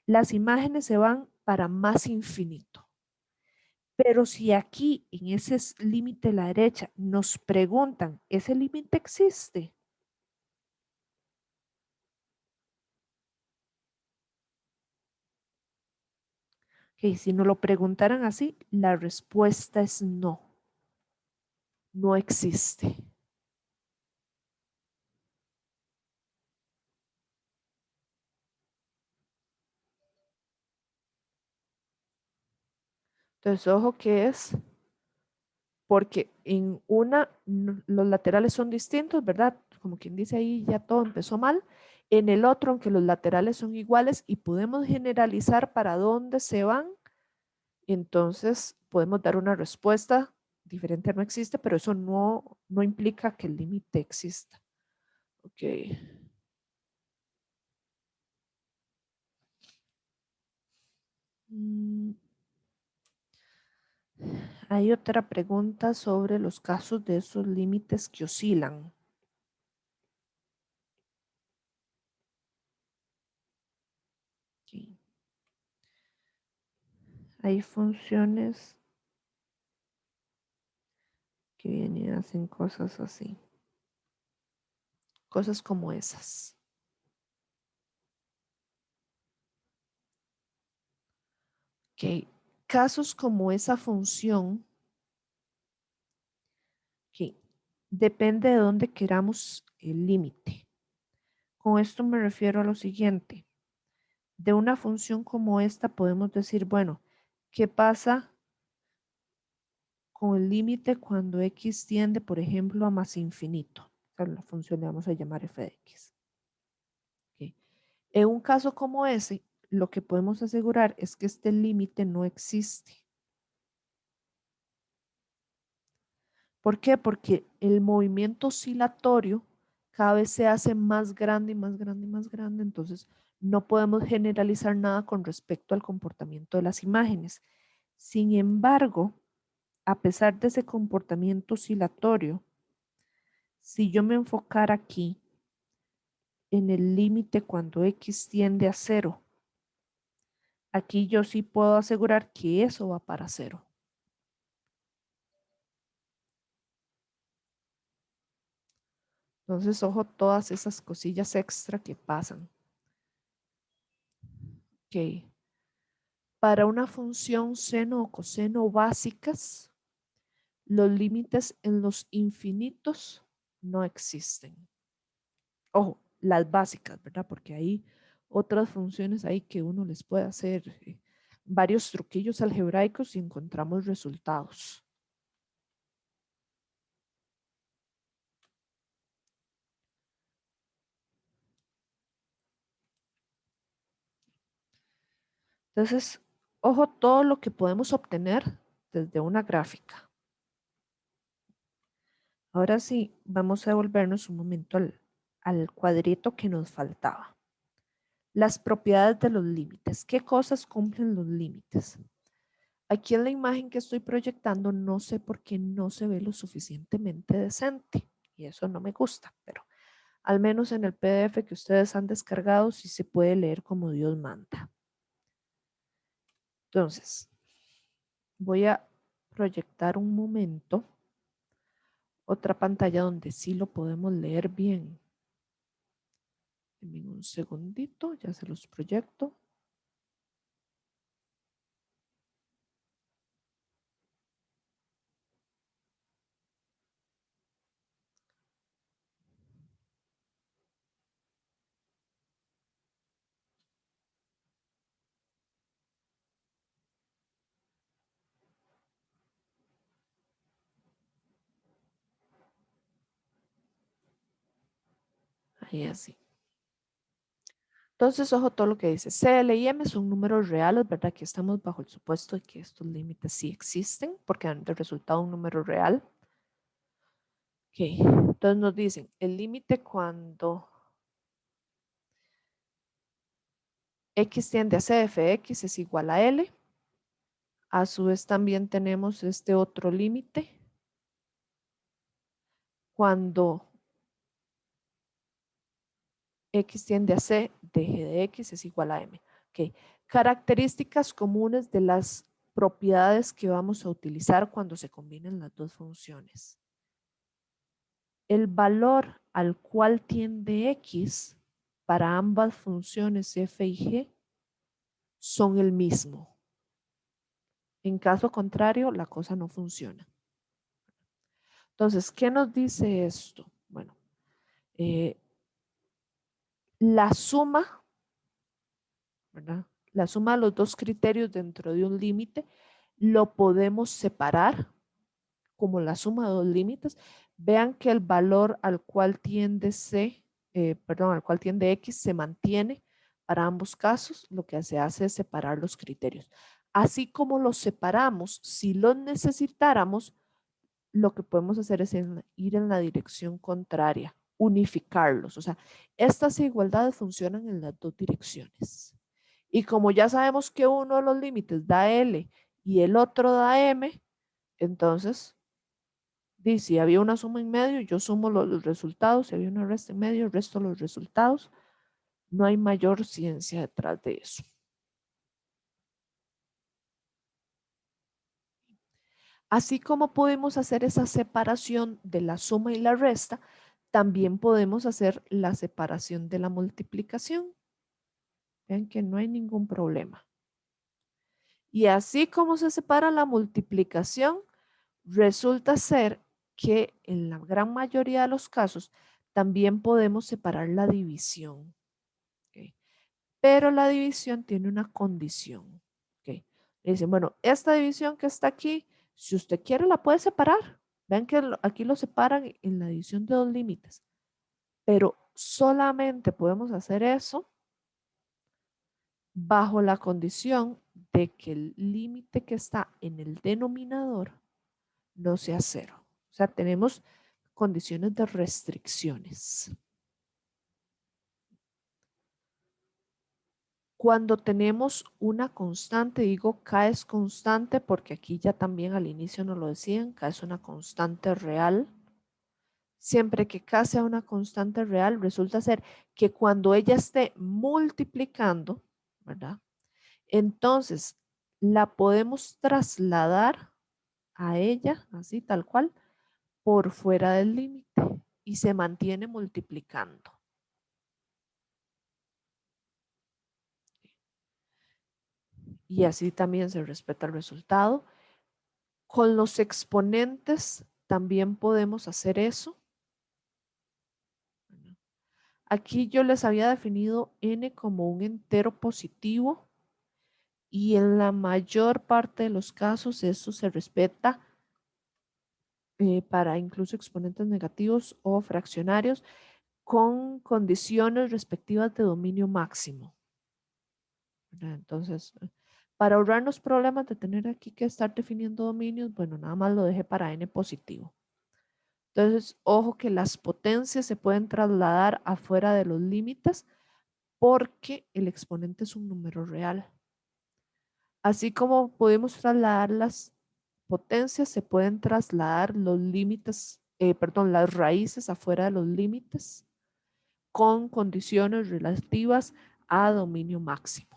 Las imágenes se van para más infinito. Pero si aquí en ese límite a la derecha nos preguntan, ¿ese límite existe? Okay, si nos lo preguntaran así, la respuesta es no, no existe. Entonces, ojo que es porque en una los laterales son distintos, ¿verdad? Como quien dice ahí, ya todo empezó mal. En el otro, aunque los laterales son iguales y podemos generalizar para dónde se van, entonces podemos dar una respuesta diferente no existe, pero eso no implica que el límite exista. Ok. Mm, Hay otra pregunta sobre los casos de esos límites que oscilan. Ok. Hay funciones que vienen y hacen cosas así. Cosas como esas. Ok. Casos como esa función, que depende de dónde queramos el límite. Con esto me refiero a lo siguiente. De una función como esta podemos decir, bueno, ¿qué pasa con el límite cuando x tiende, por ejemplo, a más infinito? A la función le vamos a llamar f de x. Ok. En un caso como ese, lo que podemos asegurar es que este límite no existe. ¿Por qué? Porque el movimiento oscilatorio cada vez se hace más grande y más grande y más grande, entonces no podemos generalizar nada con respecto al comportamiento de las imágenes. Sin embargo, a pesar de ese comportamiento oscilatorio, si yo me enfocara aquí en el límite cuando x tiende a cero, aquí yo sí puedo asegurar que eso va para cero. Entonces, ojo, todas esas cosillas extra que pasan. Ok. Para una función seno o coseno básicas, los límites en los infinitos no existen. Ojo, las básicas, ¿verdad? Porque hay otras funciones ahí que uno les puede hacer varios truquillos algebraicos y encontramos resultados. Entonces, ojo todo lo que podemos obtener desde una gráfica. Ahora sí, vamos a devolvernos un momento al cuadrito que nos faltaba. Las propiedades de los límites. ¿Qué cosas cumplen los límites? Aquí en la imagen que estoy proyectando no sé por qué no se ve lo suficientemente decente y eso no me gusta, pero al menos en el PDF que ustedes han descargado sí se puede leer como Dios manda. Entonces, voy a proyectar un momento otra pantalla donde sí lo podemos leer bien. En un segundito, ya se los proyecto. Ahí así. Entonces, ojo todo lo que dice. CL y M son números reales, ¿verdad? Aquí estamos bajo el supuesto de que estos límites sí existen porque dan de resultado un número real. Ok, entonces nos dicen el límite cuando x tiende a c de f de x es igual a L. A su vez también tenemos este otro límite cuando x tiende a c de g de x es igual a m. Ok, características comunes de las propiedades que vamos a utilizar cuando se combinen las dos funciones. El valor al cual tiende x para ambas funciones f y g son el mismo. En caso contrario, la cosa no funciona. Entonces, ¿qué nos dice esto? Bueno, eh, la suma, ¿verdad? La suma de los dos criterios dentro de un límite lo podemos separar como la suma de dos límites. Vean que el valor al cual tiende al cual tiende X se mantiene para ambos casos. Lo que se hace es separar los criterios. Así como los separamos, si los necesitáramos, lo que podemos hacer es ir en la dirección contraria, unificarlos. O sea, estas igualdades funcionan en las dos direcciones. Y como ya sabemos que uno de los límites da L y el otro da M, entonces, si había una suma en medio, yo sumo los resultados. Si había una resta en medio, resto los resultados. No hay mayor ciencia detrás de eso. Así como podemos hacer esa separación de la suma y la resta, también podemos hacer la separación de la multiplicación. Vean que no hay ningún problema. Y así como se separa la multiplicación, resulta ser que en la gran mayoría de los casos también podemos separar la división. ¿Okay? Pero la división tiene una condición. ¿Okay? Le dicen, bueno, esta división que está aquí, si usted quiere la puede separar. Vean que aquí lo separan en la división de dos límites. Pero solamente podemos hacer eso bajo la condición de que el límite que está en el denominador no sea cero. O sea, tenemos condiciones de restricciones. Cuando tenemos una constante, digo K es constante porque aquí ya también al inicio nos lo decían, K es una constante real. Siempre que K sea una constante real, resulta ser que cuando ella esté multiplicando, ¿verdad? Entonces la podemos trasladar a ella, así tal cual, por fuera del límite y se mantiene multiplicando. Y así también se respeta el resultado. Con los exponentes también podemos hacer eso. Aquí yo les había definido n como un entero positivo y en la mayor parte de los casos eso se respeta para incluso exponentes negativos o fraccionarios con condiciones respectivas de dominio máximo. Entonces, para ahorrarnos problemas de tener aquí que estar definiendo dominios, bueno, nada más lo dejé para n positivo. Entonces, ojo que las potencias se pueden trasladar afuera de los límites porque el exponente es un número real. Así como podemos trasladar las potencias, se pueden trasladar los límites, las raíces afuera de los límites con condiciones relativas a dominio máximo.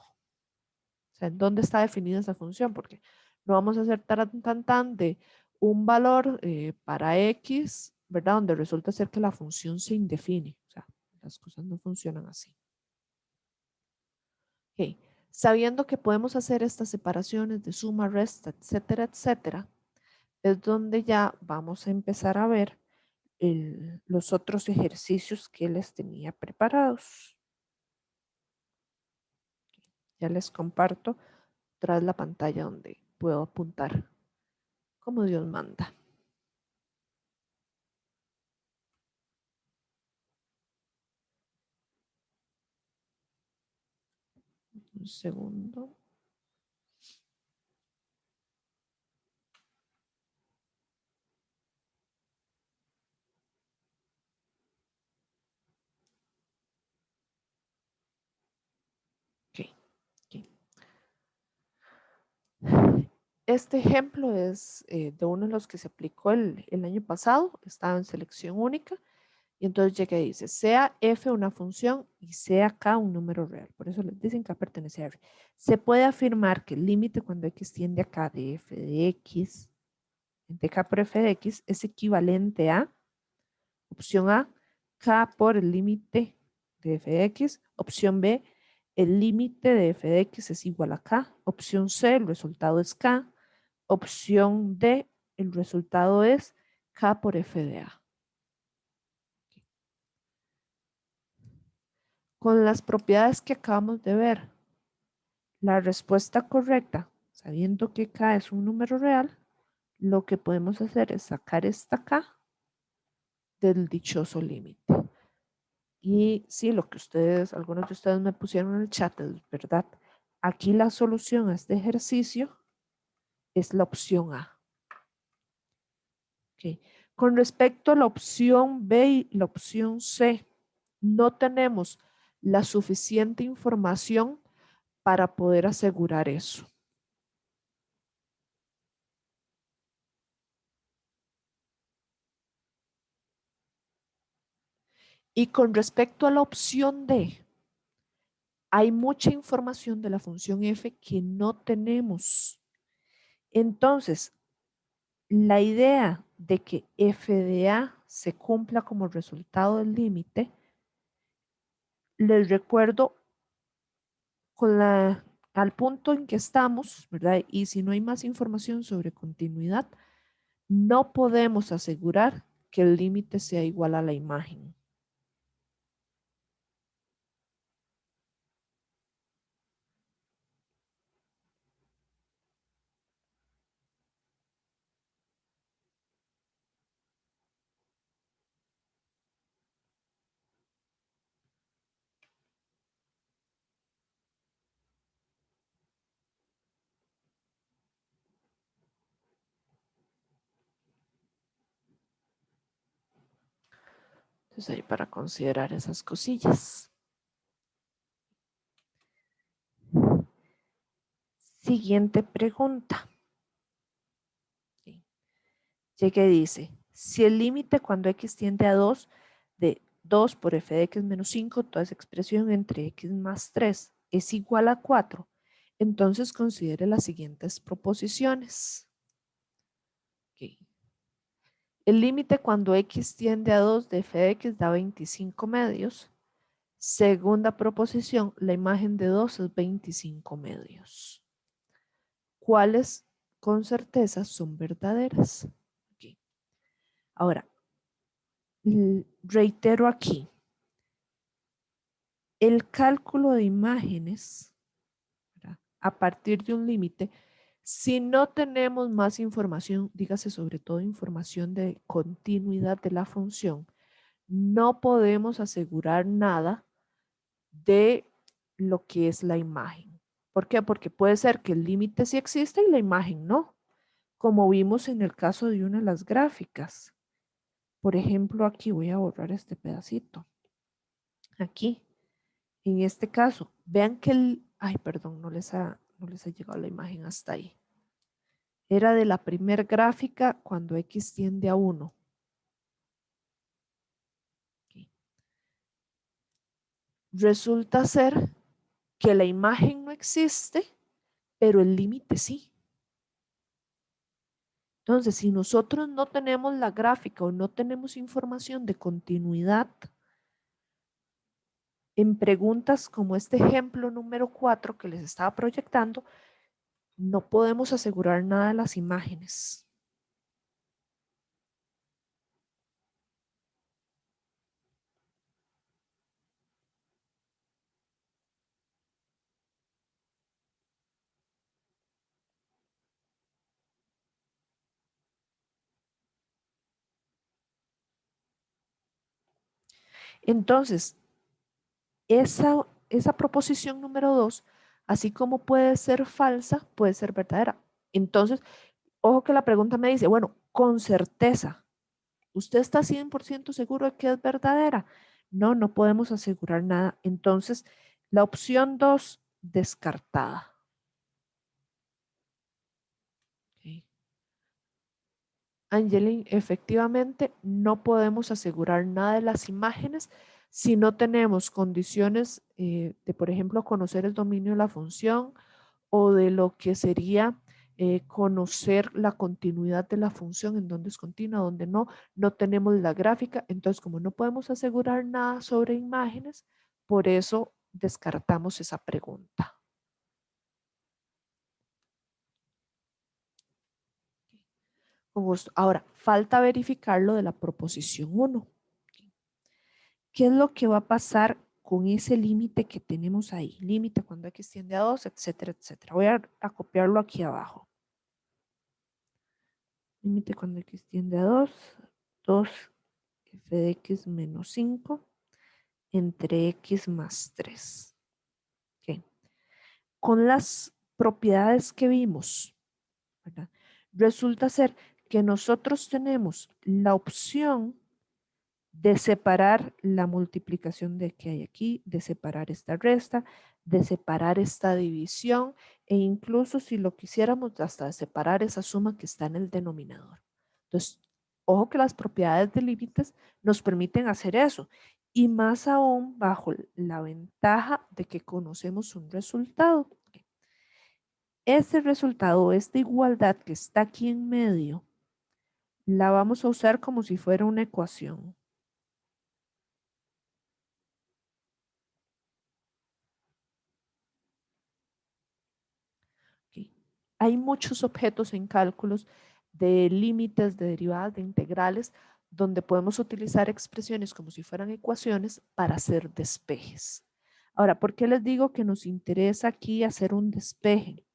O sea, ¿en dónde está definida esa función? Porque no vamos a hacer tan de un valor para X, ¿verdad? Donde resulta ser que la función se indefine. O sea, las cosas no funcionan así. Okay. Sabiendo que podemos hacer estas separaciones de suma, resta, etcétera, etcétera, es donde ya vamos a empezar a ver los otros ejercicios que les tenía preparados. Ya les comparto tras la pantalla donde puedo apuntar como Dios manda. Un segundo. Okay, okay. Este ejemplo es de uno de los que se aplicó el año pasado, estaba en selección única, y entonces llega y dice, sea f una función y sea k un número real. Por eso les dicen que pertenece a R. Se puede afirmar que el límite cuando x tiende a k de f de x, de k por f de x, es equivalente a, opción A, k por el límite de f de x, opción B, el límite de f de x es igual a k, opción C, el resultado es k, opción D, el resultado es k por f de a. Con las propiedades que acabamos de ver, la respuesta correcta sabiendo que K es un número real, lo que podemos hacer es sacar esta K del dichoso límite. Y sí, lo que ustedes, algunos de ustedes me pusieron en el chat, es verdad. Aquí la solución a este ejercicio es la opción A. Okay. Con respecto a la opción B y la opción C, no tenemos la suficiente información para poder asegurar eso. Y con respecto a la opción D, hay mucha información de la función f que no tenemos. Entonces, la idea de que f de a se cumpla como resultado del límite, les recuerdo al punto en que estamos, ¿verdad? Y si no hay más información sobre continuidad, no podemos asegurar que el límite sea igual a la imagen. Entonces ahí para considerar esas cosillas. Siguiente pregunta. Llega y dice, si el límite cuando x tiende a 2 de 2 por f de x menos 5, toda esa expresión entre x más 3 es igual a 4, entonces considere las siguientes proposiciones. Okay. El límite cuando x tiende a 2 de f de x da 25 medios. Segunda proposición, la imagen de 2 es 25 medios. ¿Cuáles con certeza son verdaderas? Okay. Ahora, reitero aquí, el cálculo de imágenes, ¿verdad? A partir de un límite, si no tenemos más información, dígase sobre todo información de continuidad de la función, no podemos asegurar nada de lo que es la imagen. ¿Por qué? Porque puede ser que el límite sí exista y la imagen no, como vimos en el caso de una de las gráficas. Por ejemplo, aquí voy a borrar este pedacito. Aquí, en este caso, vean que ay, perdón, no les ha llegado la imagen hasta ahí. Era de la primer gráfica cuando x tiende a 1. Okay. Resulta ser que la imagen no existe, pero el límite sí. Entonces, si nosotros no tenemos la gráfica o no tenemos información de continuidad, en preguntas como este ejemplo número 4 que les estaba proyectando, no podemos asegurar nada de las imágenes. Entonces, esa proposición número 2, así como puede ser falsa, puede ser verdadera. Entonces, ojo que la pregunta me dice, bueno, con certeza, ¿usted está 100% seguro de que es verdadera? No, no podemos asegurar nada. Entonces, la opción 2, descartada. Okay. Angeline, efectivamente, no podemos asegurar nada de las imágenes si no tenemos condiciones de, por ejemplo, conocer el dominio de la función o de lo que sería conocer la continuidad de la función, en dónde es continua, dónde no. No tenemos la gráfica, entonces como no podemos asegurar nada sobre imágenes, por eso descartamos esa pregunta. Con gusto. Ahora, falta verificar lo de la proposición 1. ¿Qué es lo que va a pasar con ese límite que tenemos ahí. Límite cuando x tiende a 2, etcétera, etcétera. Voy a copiarlo aquí abajo. Límite cuando x tiende a 2, 2 f de x menos 5 entre x más 3. Okay. Con las propiedades que vimos, ¿verdad? Resulta ser que nosotros tenemos la opción de separar la multiplicación de que hay aquí, de separar esta resta, de separar esta división e incluso si lo quisiéramos hasta de separar esa suma que está en el denominador. Entonces, ojo que las propiedades de límites nos permiten hacer eso y más aún bajo la ventaja de que conocemos un resultado. Este resultado, esta igualdad que está aquí en medio, la vamos a usar como si fuera una ecuación. Okay. Hay muchos objetos en cálculos de límites, de derivadas, de integrales, donde podemos utilizar expresiones como si fueran ecuaciones para hacer despejes. Ahora, ¿por qué les digo que nos interesa aquí hacer un despeje?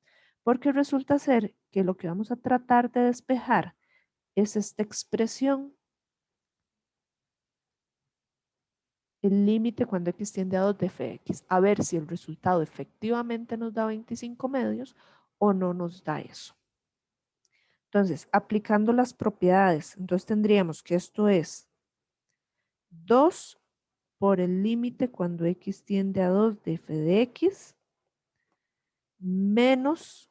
Porque resulta ser que lo que vamos a tratar de despejar es esta expresión, el límite cuando x tiende a 2 de f de x, a ver si el resultado efectivamente nos da 25 medios o no nos da eso. Entonces, aplicando las propiedades, entonces tendríamos que esto es 2 por el límite cuando x tiende a 2 de f de x menos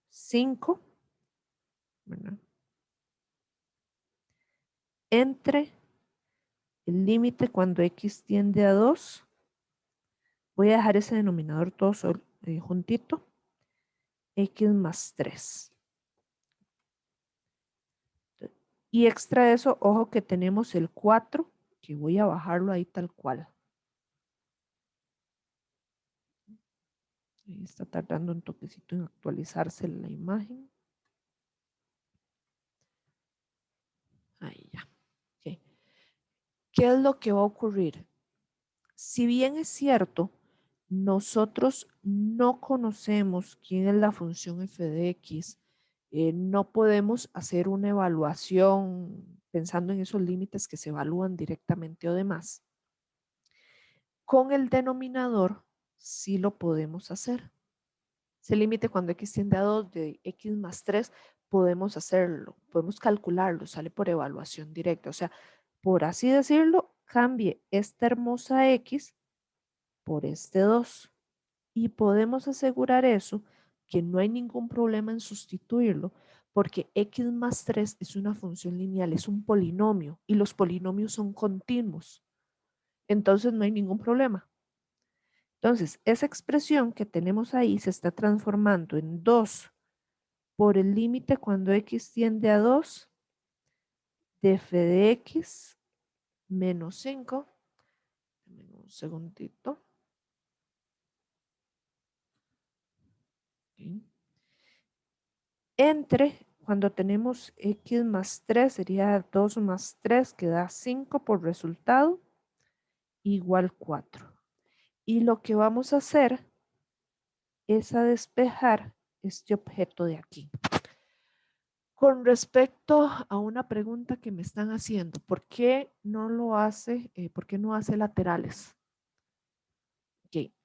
5, ¿verdad? Entre el límite cuando x tiende a 2, voy a dejar ese denominador todo juntito, x más 3. Y extra de eso, ojo que tenemos el 4, que voy a bajarlo ahí tal cual. Ahí está tardando un toquecito en actualizarse la imagen. Ahí ya. Okay. ¿Qué es lo que va a ocurrir? Si bien es cierto, nosotros no conocemos quién es la función f de x, no podemos hacer una evaluación pensando en esos límites que se evalúan directamente o demás. Con el denominador sí lo podemos hacer. Ese límite cuando x tiende a 2 de x más 3, podemos hacerlo, podemos calcularlo, sale por evaluación directa. O sea, por así decirlo, cambie esta hermosa x por este 2. Y podemos asegurar eso, que no hay ningún problema en sustituirlo, porque x más 3 es una función lineal, es un polinomio, y los polinomios son continuos. Entonces no hay ningún problema. Entonces, esa expresión que tenemos ahí se está transformando en 2 por el límite cuando x tiende a 2 de f de x menos 5. Un segundito. Okay. Entre, cuando tenemos x más 3, sería 2 más 3, que da 5 por resultado, igual 4. Y lo que vamos a hacer es a despejar este objeto de aquí. Con respecto a una pregunta que me están haciendo, ¿por qué no lo hace, por qué no hace laterales? Okay.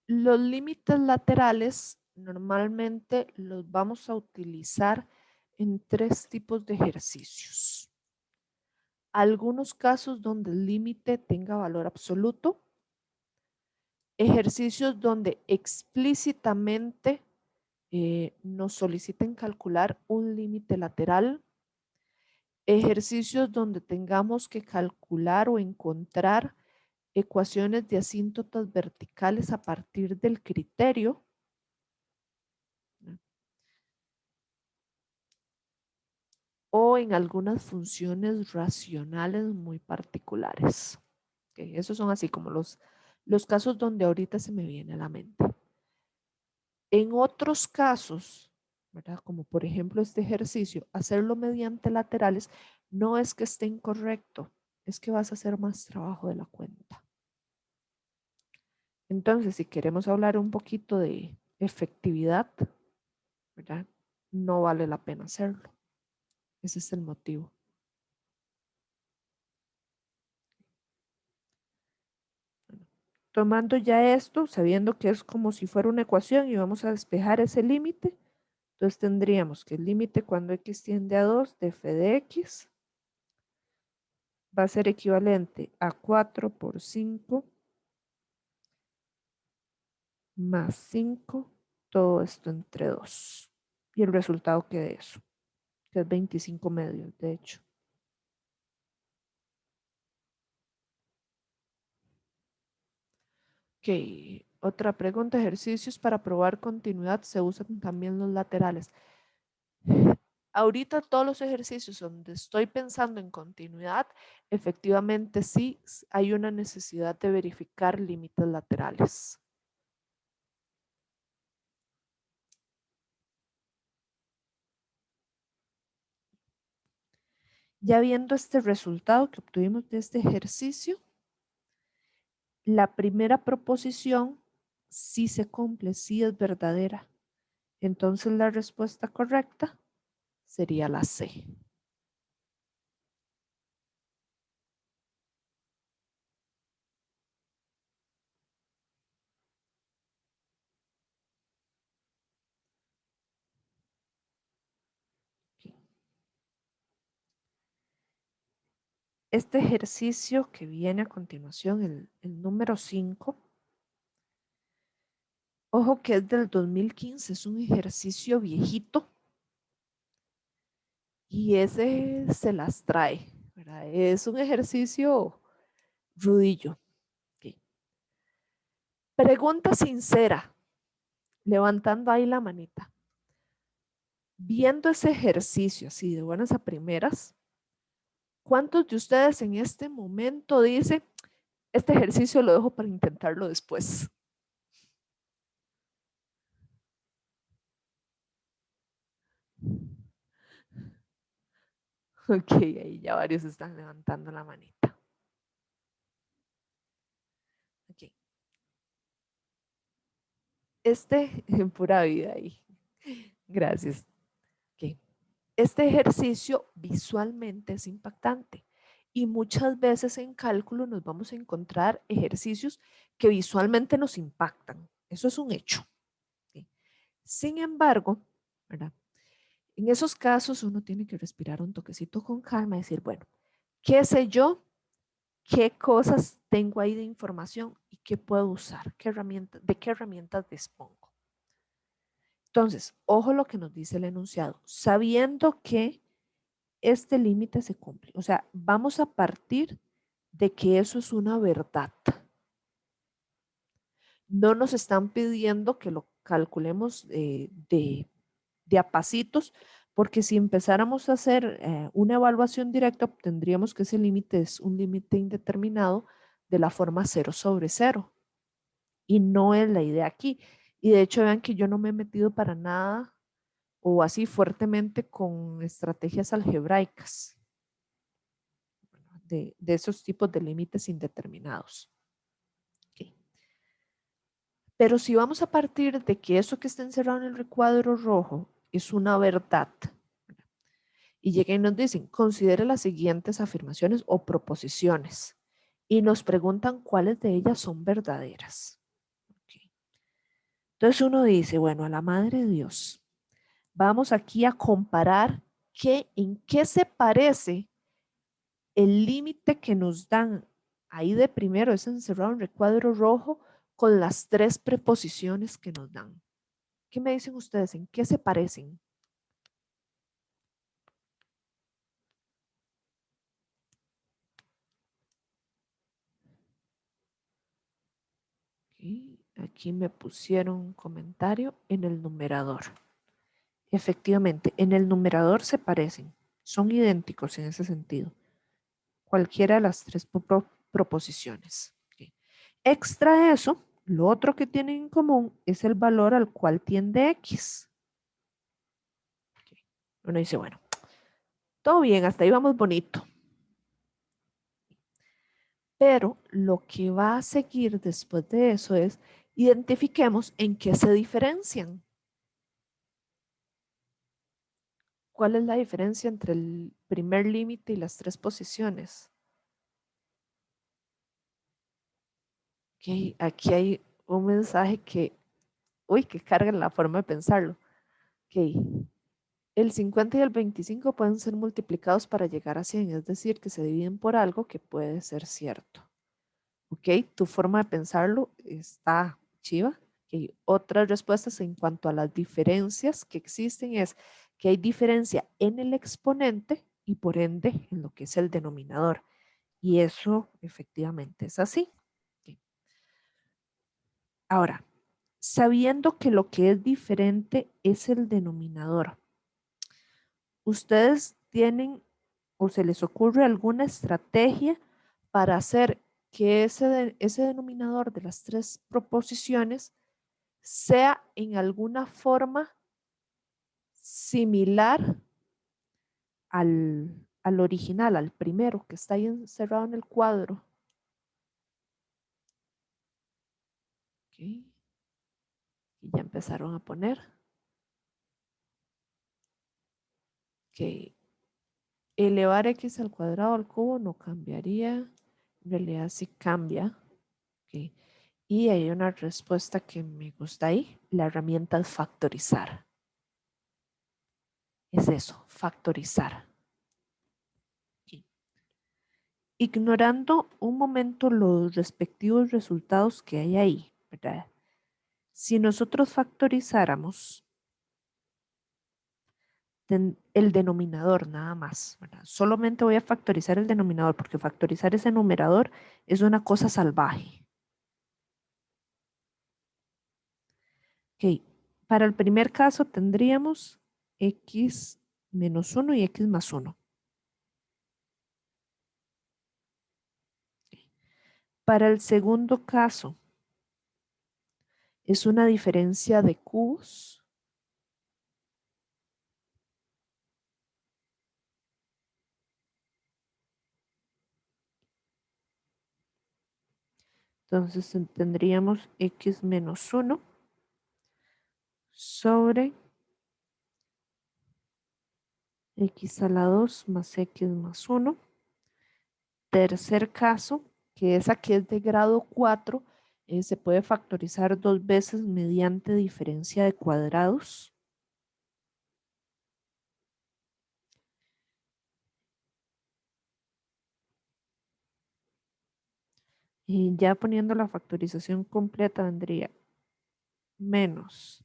Los límites laterales normalmente los vamos a utilizar en 3 tipos de ejercicios. Algunos casos donde el límite tenga valor absoluto, ejercicios donde explícitamente nos soliciten calcular un límite lateral, ejercicios donde tengamos que calcular o encontrar ecuaciones de asíntotas verticales a partir del criterio, o en algunas funciones racionales muy particulares. Okay, esos son así como los casos donde ahorita se me viene a la mente. En otros casos, ¿verdad? Como por ejemplo este ejercicio, hacerlo mediante laterales no es que esté incorrecto, es que vas a hacer más trabajo de la cuenta. Entonces, si queremos hablar un poquito de efectividad, ¿verdad? No vale la pena hacerlo. Ese es el motivo. Tomando ya esto, sabiendo que es como si fuera una ecuación y vamos a despejar ese límite, entonces tendríamos que el límite cuando x tiende a 2 de f de x va a ser equivalente a 4 por 5 más 5, todo esto entre 2. Y el resultado que de eso, que es 25 medios, de hecho. Ok, otra pregunta, ejercicios para probar continuidad, se usan también los laterales. Ahorita todos los ejercicios donde estoy pensando en continuidad, efectivamente sí hay una necesidad de verificar límites laterales. Ya viendo este resultado que obtuvimos de este ejercicio, la primera proposición sí se cumple, sí es verdadera. Entonces la respuesta correcta sería la C. Este ejercicio que viene a continuación, el número 5, ojo que es del 2015, es un ejercicio viejito y ese se las trae, ¿verdad? Es un ejercicio rudillo. Okay. Pregunta sincera, levantando ahí la manita. Viendo ese ejercicio así de buenas a primeras, ¿cuántos de ustedes en este momento dicen, este ejercicio lo dejo para intentarlo después? Ok, ahí ya varios están levantando la manita. Ok. En pura vida ahí. Gracias. Ok. Este ejercicio visualmente es impactante y muchas veces en cálculo nos vamos a encontrar ejercicios que visualmente nos impactan. Eso es un hecho. ¿Sí? Sin embargo, ¿verdad? En esos casos uno tiene que respirar un toquecito con calma y decir, bueno, ¿qué sé yo? ¿Qué cosas tengo ahí de información y qué puedo usar? ¿De qué herramientas dispongo? Entonces, ojo lo que nos dice el enunciado, sabiendo que este límite se cumple. O sea, vamos a partir de que eso es una verdad. No nos están pidiendo que lo calculemos de a pasitos, porque si empezáramos a hacer una evaluación directa, obtendríamos que ese límite es un límite indeterminado de la forma 0/0. Y no es la idea aquí. Y de hecho, vean que yo no me he metido para nada o así fuertemente con estrategias algebraicas de esos tipos de límites indeterminados. Okay. Pero si vamos a partir de que eso que está encerrado en el recuadro rojo es una verdad, y llegan y nos dicen, considere las siguientes afirmaciones o proposiciones, y nos preguntan cuáles de ellas son verdaderas. Okay. Entonces uno dice, bueno, a la Madre de Dios, vamos aquí a comparar en qué se parece el límite que nos dan ahí de primero, es encerrado en recuadro rojo, con las tres preposiciones que nos dan. ¿Qué me dicen ustedes? ¿En qué se parecen? Okay. Aquí me pusieron un comentario en el numerador. Efectivamente, en el numerador se parecen, son idénticos en ese sentido. Cualquiera de las tres proposiciones. Okay. Extra eso, lo otro que tienen en común es el valor al cual tiende X. Okay. Uno dice, bueno, todo bien, hasta ahí vamos bonito. Pero lo que va a seguir después de eso es identifiquemos en qué se diferencian. ¿Cuál es la diferencia entre el primer límite y las tres posiciones? Okay, aquí hay un mensaje que, uy, que carga la forma de pensarlo. Okay. El 50 y el 25 pueden ser multiplicados para llegar a 100, es decir, que se dividen por algo que puede ser cierto. Ok, tu forma de pensarlo está chiva. Okay. Otras respuestas en cuanto a las diferencias que existen es que hay diferencia en el exponente y por ende en lo que es el denominador. Y eso efectivamente es así. Okay. Ahora, sabiendo que lo que es diferente es el denominador, ¿ustedes tienen o se les ocurre alguna estrategia para hacer que ese denominador de las tres proposiciones sea en alguna forma similar al original, al primero que está ahí encerrado en el cuadro? Okay. Y ya empezaron a poner. Que elevar x al cuadrado al cubo no cambiaría. En realidad sí cambia. Okay. Y hay una respuesta que me gusta ahí. La herramienta es factorizar. Es eso, factorizar. Okay. Ignorando un momento los respectivos resultados que hay ahí, ¿verdad? Si nosotros factorizáramos el denominador nada más, ¿verdad? Solamente voy a factorizar el denominador porque factorizar ese numerador es una cosa salvaje. Ok, para el primer caso tendríamos x menos 1 y x más 1. Para el segundo caso es una diferencia de cubos. Entonces tendríamos x menos 1 sobre x a la 2 más x más 1. Tercer caso, que esa que es de grado 4, se puede factorizar dos veces mediante diferencia de cuadrados. Y ya poniendo la factorización completa vendría menos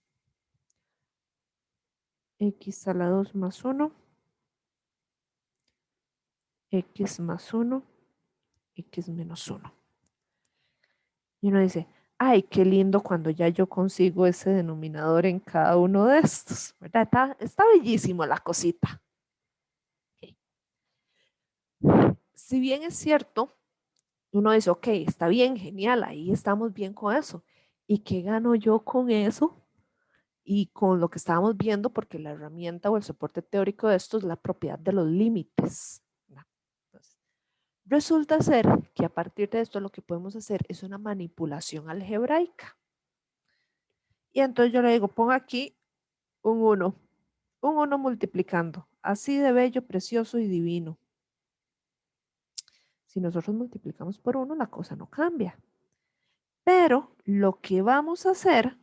x a la 2 más 1, x más 1, x menos 1. Y uno dice, ay, qué lindo cuando ya yo consigo ese denominador en cada uno de estos, ¿verdad? Está bellísimo la cosita. Okay. Si bien es cierto, uno dice, ok, está bien, genial, ahí estamos bien con eso. ¿Y qué gano yo con eso? Y con lo que estábamos viendo, porque la herramienta o el soporte teórico de esto es la propiedad de los límites. Entonces, resulta ser que a partir de esto lo que podemos hacer es una manipulación algebraica. Y entonces yo le digo, ponga aquí un 1 multiplicando, así de bello, precioso y divino. Si nosotros multiplicamos por 1, la cosa no cambia. Pero lo que vamos a hacer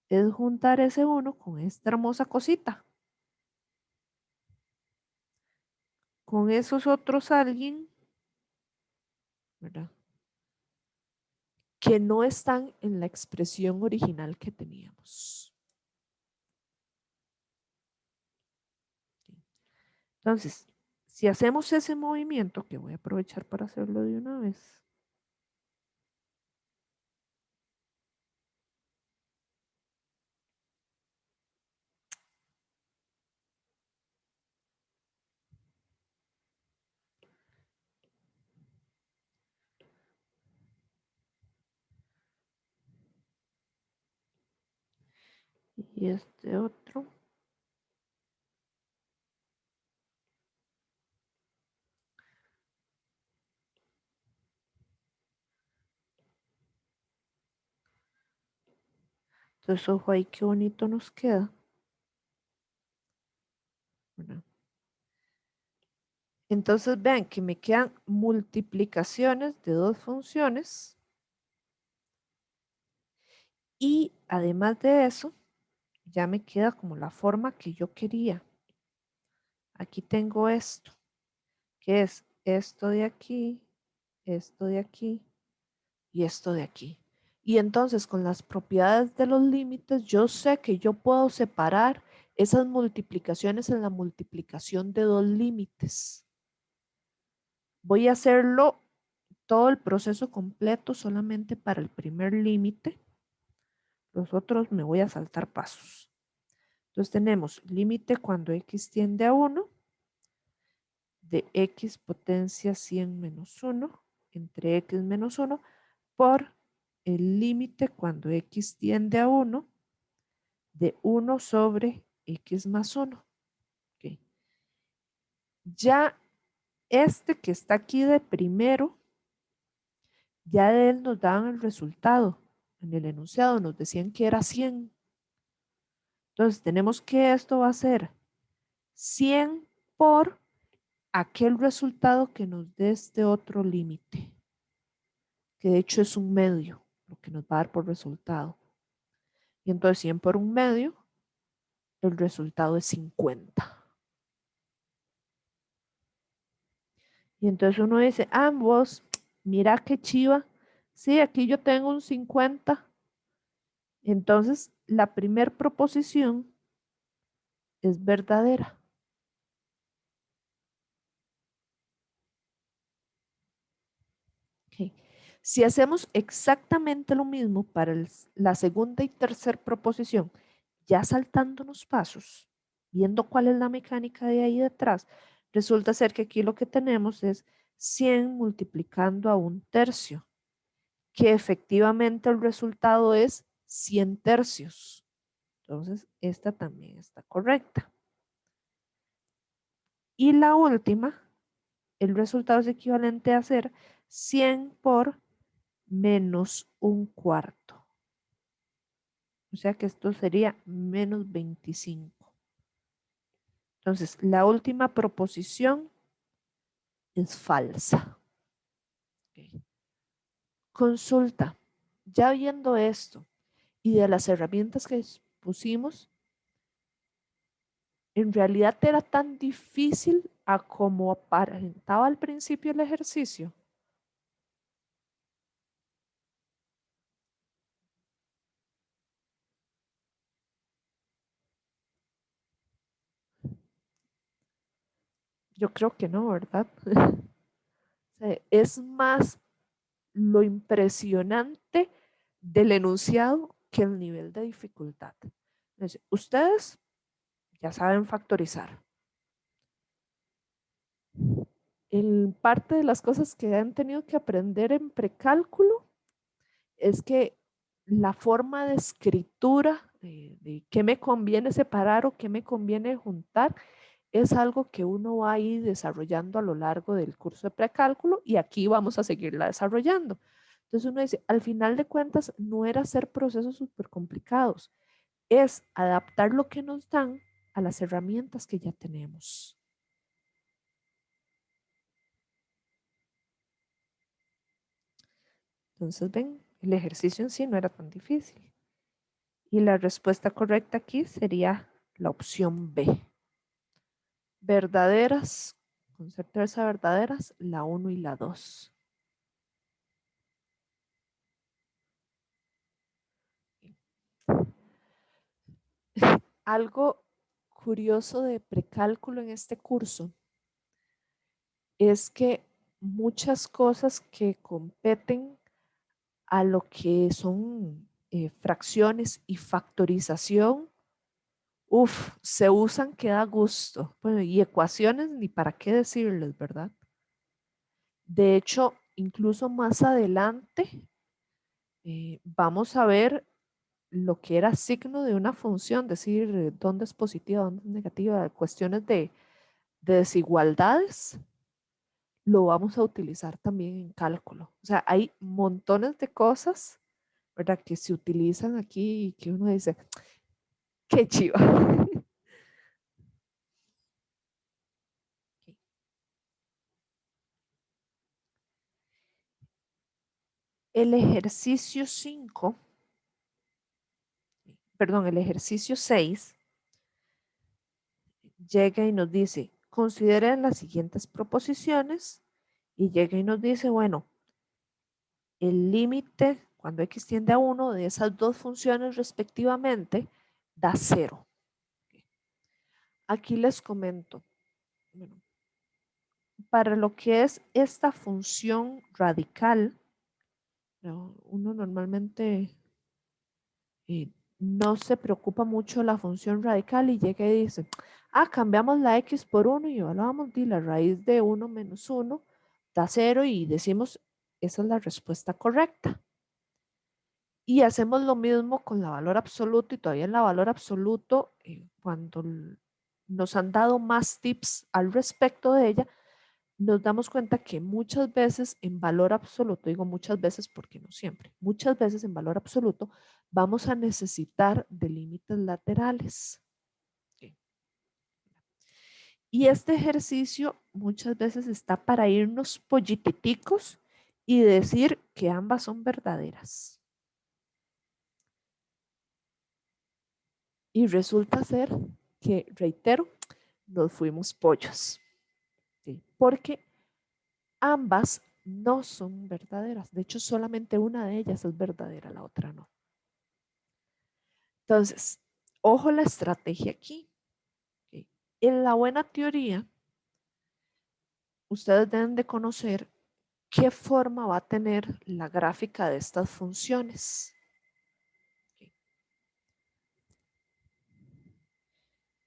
es juntar ese 1 con esta hermosa cosita. Con esos otros alguien, ¿verdad? Que no están en la expresión original que teníamos. Entonces, si hacemos ese movimiento, que voy a aprovechar para hacerlo de una vez. Y este otro. Entonces, ojo ahí, qué bonito nos queda. ¿Verdad? Entonces, vean que me quedan multiplicaciones de dos funciones y además de eso, ya me queda como la forma que yo quería. Aquí tengo esto, que es esto de aquí, esto de aquí y esto de aquí. Y entonces con las propiedades de los límites, yo sé que yo puedo separar esas multiplicaciones en la multiplicación de dos límites. Voy a hacerlo todo el proceso completo solamente para el primer límite. Los otros me voy a saltar pasos. Entonces tenemos límite cuando x tiende a 1 de x potencia 100 menos 1 entre x menos 1 por el límite cuando x tiende a 1 de 1 sobre x más 1. Okay. Ya este que está aquí de primero, ya de él nos daban el resultado. En el enunciado nos decían que era 100. Entonces tenemos que esto va a ser 100 por aquel resultado que nos dé este otro límite, que de hecho es un medio, lo que nos va a dar por resultado. Y entonces 100 por un medio, el resultado es 50. Y entonces uno dice, vos, mira qué chiva. Sí, aquí yo tengo un 50. Entonces, la primer proposición es verdadera. Okay. Si hacemos exactamente lo mismo para la segunda y tercera proposición, ya saltándonos pasos, viendo cuál es la mecánica de ahí detrás, resulta ser que aquí lo que tenemos es 100 multiplicando a un tercio, que efectivamente el resultado es 100 tercios. Entonces, esta también está correcta. Y la última, el resultado es equivalente a ser 100 por menos un cuarto. O sea que esto sería menos 25. Entonces, la última proposición es falsa. Okay. Consulta. Ya viendo esto y de las herramientas que pusimos, en realidad era tan difícil a como aparentaba al principio el ejercicio. Yo creo que no, ¿verdad? O sea, es más lo impresionante del enunciado que el nivel de dificultad. Entonces, ustedes ya saben factorizar. En parte de las cosas que han tenido que aprender en precálculo es que la forma de escritura de qué me conviene separar o qué me conviene juntar es algo que uno va a ir desarrollando a lo largo del curso de precálculo y aquí vamos a seguirla desarrollando. Entonces uno dice, al final de cuentas, no era hacer procesos súper complicados, es adaptar lo que nos dan a las herramientas que ya tenemos. Entonces, ven, el ejercicio en sí no era tan difícil. Y la respuesta correcta aquí sería la opción B. Verdaderas, con certeza verdaderas, la 1 y la 2. Algo curioso de precálculo en este curso es que muchas cosas que competen a lo que son fracciones y factorización, se usan que da gusto. Bueno, y ecuaciones, ni para qué decirles, ¿verdad? De hecho, incluso más adelante vamos a ver lo que era signo de una función, decir dónde es positiva, dónde es negativa, cuestiones de desigualdades, lo vamos a utilizar también en cálculo. O sea, hay montones de cosas ¿verdad? Que se utilizan aquí y que uno dice, qué chiva. El ejercicio 5, perdón, el ejercicio 6 llega y nos dice, consideren las siguientes proposiciones y llega y nos dice, bueno, el límite cuando x tiende a 1 de esas dos funciones respectivamente da 0. Aquí les comento, bueno, para lo que es esta función radical, uno normalmente eh, no se preocupa mucho la función radical y llega y dice, cambiamos la x por 1 y evaluamos la raíz de 1 menos 1 da 0 y decimos, esa es la respuesta correcta. Y hacemos lo mismo con la valor absoluto y todavía en la valor absoluto, cuando nos han dado más tips al respecto de ella, nos damos cuenta que muchas veces en valor absoluto, digo muchas veces porque no siempre, muchas veces en valor absoluto vamos a necesitar de límites laterales. Okay. Y este ejercicio muchas veces está para irnos pollititicos y decir que ambas son verdaderas. Y resulta ser que, reitero, nos fuimos pollos. ¿Sí? Porque ambas no son verdaderas. De hecho, solamente una de ellas es verdadera, la otra no. Entonces, ojo la estrategia aquí. ¿Okay? En la buena teoría, ustedes deben de conocer qué forma va a tener la gráfica de estas funciones. ¿Okay?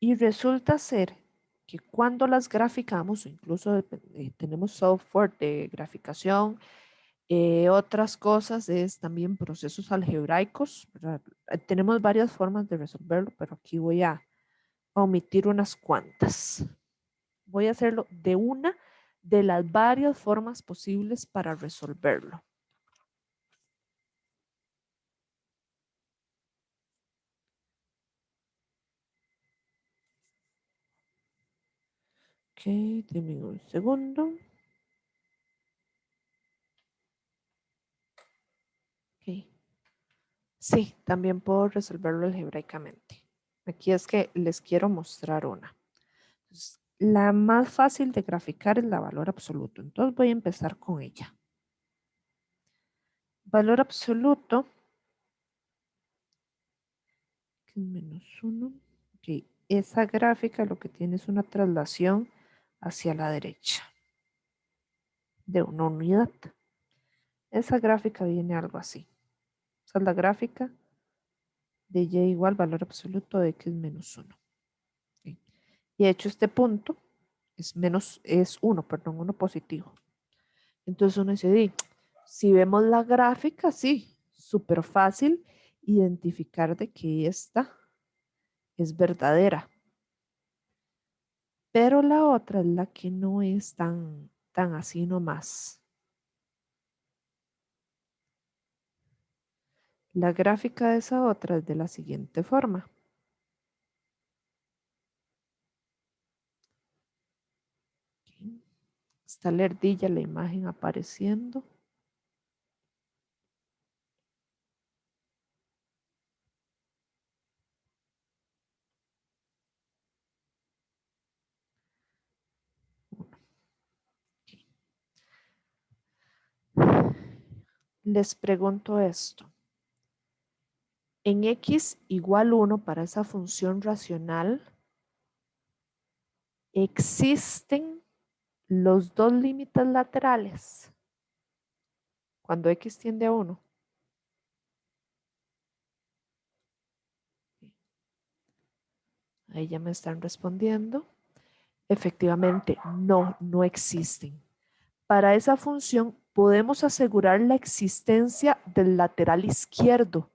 Y resulta ser que cuando las graficamos, o incluso tenemos software de graficación, otras cosas es también procesos algebraicos, ¿verdad? Tenemos varias formas de resolverlo, pero aquí voy a omitir unas cuantas. Voy a hacerlo de una de las varias formas posibles para resolverlo. Ok, denme un segundo. Ok. Sí, también puedo resolverlo algebraicamente. Aquí es que les quiero mostrar una. Entonces, la más fácil de graficar es la valor absoluto. Entonces voy a empezar con ella. Valor absoluto, que es menos 1. Ok, esa gráfica lo que tiene es una traslación hacia la derecha de una unidad. Esa gráfica viene algo así. Esa es la gráfica de y igual valor absoluto de x menos 1. ¿Sí? Y de hecho este punto es 1, perdón, 1 positivo. Entonces uno dice, si vemos la gráfica, sí, súper fácil identificar de que esta es verdadera. Pero la otra es la que no es tan así nomás. La gráfica de esa otra es de la siguiente forma. Okay. Está la ardilla, la imagen apareciendo. Les pregunto esto. En x igual 1 para esa función racional, ¿existen los dos límites laterales cuando x tiende a 1? Ahí ya me están respondiendo. Efectivamente, no existen. Para esa función podemos asegurar la existencia del lateral izquierdo,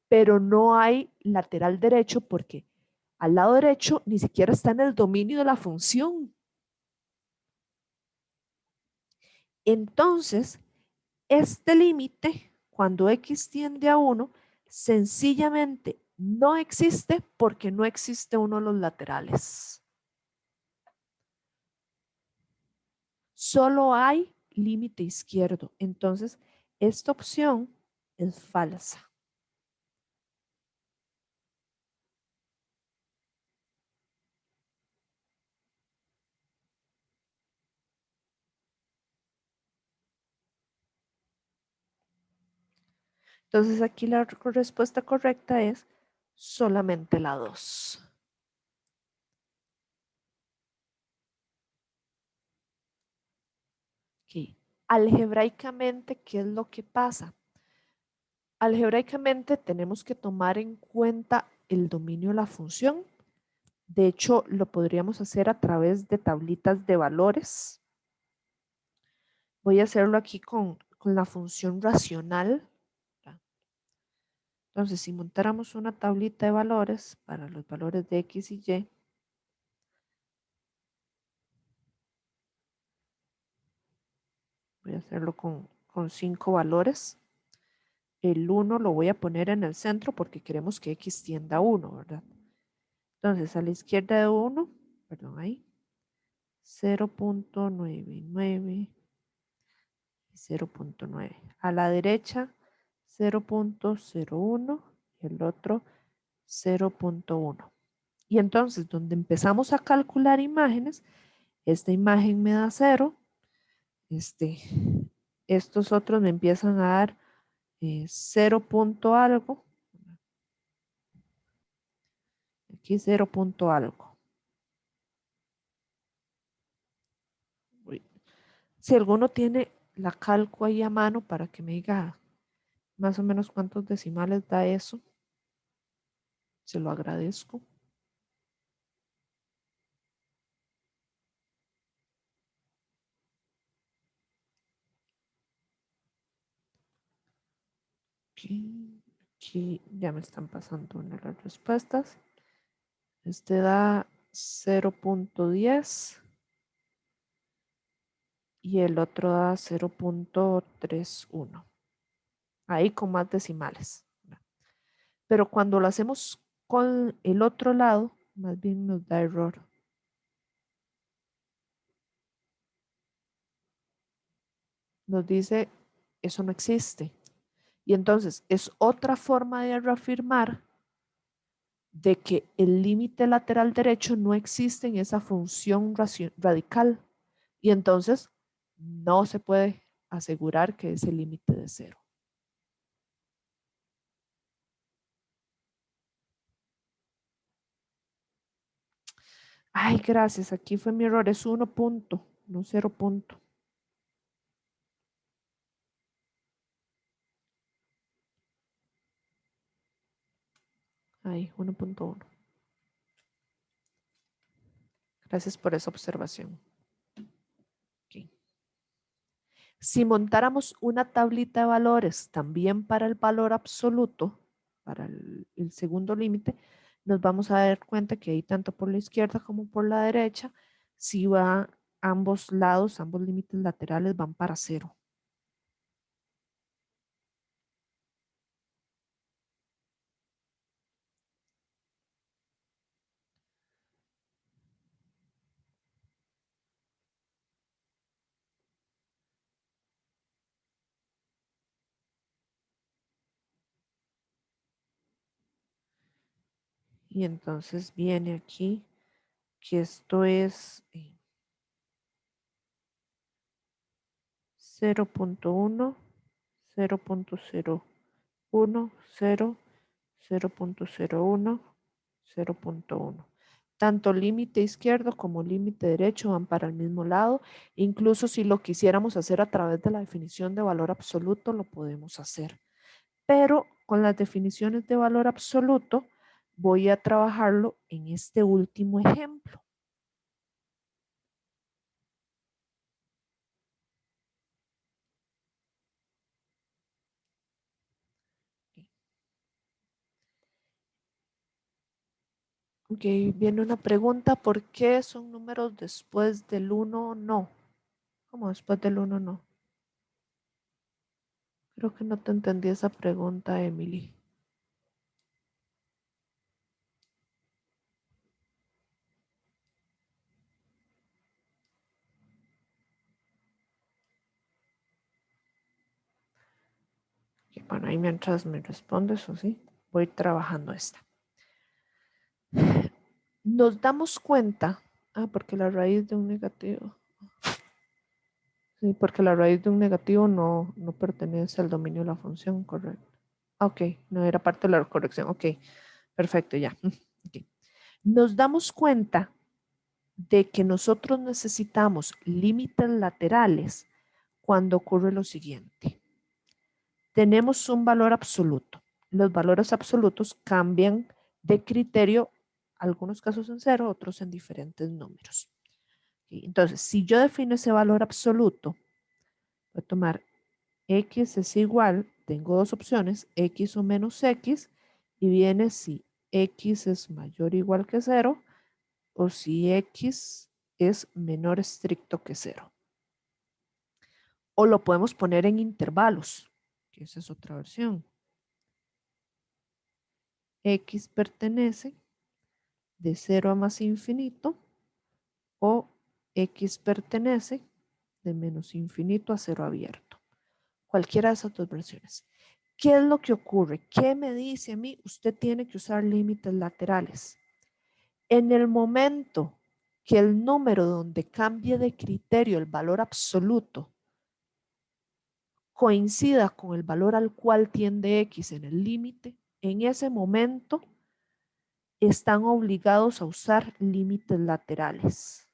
pero no hay lateral derecho porque al lado derecho ni siquiera está en el dominio de la función. Entonces, este límite Cuando X tiende a 1, sencillamente no existe porque no existe uno de los laterales. Solo hay límite izquierdo. Entonces, esta opción es falsa. Entonces, aquí la respuesta correcta es solamente la 2. Okay. Algebraicamente, ¿qué es lo que pasa? Algebraicamente tenemos que tomar en cuenta el dominio de la función. De hecho, lo podríamos hacer a través de tablitas de valores. Voy a hacerlo aquí con la función racional. Entonces, si montáramos una tablita de valores para los valores de X y Y, voy a hacerlo con 5 valores. El 1 lo voy a poner en el centro porque queremos que X tienda a 1, ¿verdad? Entonces, a la izquierda de 1, perdón, ahí, 0.99 y 0.9. A la derecha, 0.01 y el otro 0.1. Y entonces, donde empezamos a calcular imágenes, esta imagen me da 0, estos otros me empiezan a dar 0 punto algo, aquí 0 punto algo. Si alguno tiene la calco ahí a mano para que me diga más o menos cuántos decimales da eso, se lo agradezco. Aquí ya me están pasando una de las respuestas. Este da 0.10 y el otro da 0.31. Ahí con más decimales. Pero cuando lo hacemos con el otro lado, más bien nos da error. Nos dice, eso no existe. Y entonces es otra forma de reafirmar de que el límite lateral derecho no existe en esa función radical. Y entonces no se puede asegurar que es el límite de 0. Ay, gracias. Aquí fue mi error. Es 1 punto, no 0 punto. Ay, 1.1. Gracias por esa observación. Okay. Si montáramos una tablita de valores también para el valor absoluto, para el segundo límite, nos vamos a dar cuenta que ahí tanto por la izquierda como por la derecha, si va ambos lados, ambos límites laterales van para 0. Y entonces viene aquí que esto es 0.1, 0.01, 0, 0.01, 0.1. Tanto límite izquierdo como límite derecho van para el mismo lado. Incluso si lo quisiéramos hacer a través de la definición de valor absoluto, lo podemos hacer. Pero con las definiciones de valor absoluto, voy a trabajarlo en este último ejemplo. Ok, viene una pregunta, ¿por qué son números después del 1 no? ¿Cómo después del 1 no? Creo que no te entendí esa pregunta, Emily. Y bueno, ahí mientras me respondes, o sí, voy trabajando esta. Nos damos cuenta, porque la raíz de un negativo, sí, porque la raíz de un negativo no pertenece al dominio de la función, correcto. Ok, no era parte de la corrección, ok, perfecto, ya. Okay. Nos damos cuenta de que nosotros necesitamos límites laterales cuando ocurre lo siguiente. Tenemos un valor absoluto. Los valores absolutos cambian de criterio, algunos casos en cero, otros en diferentes números. Entonces, si yo defino ese valor absoluto, voy a tomar x es igual, tengo dos opciones, x o menos x, y viene si x es mayor o igual que cero, o si x es menor estricto que cero. O lo podemos poner en intervalos, que esa es otra versión. X pertenece de 0 a más infinito o X pertenece de menos infinito a 0 abierto. Cualquiera de esas dos versiones. ¿Qué es lo que ocurre? ¿Qué me dice a mí? Usted tiene que usar límites laterales. En el momento que el número donde cambie de criterio el valor absoluto coincida con el valor al cual tiende X en el límite, en ese momento están obligados a usar límites laterales.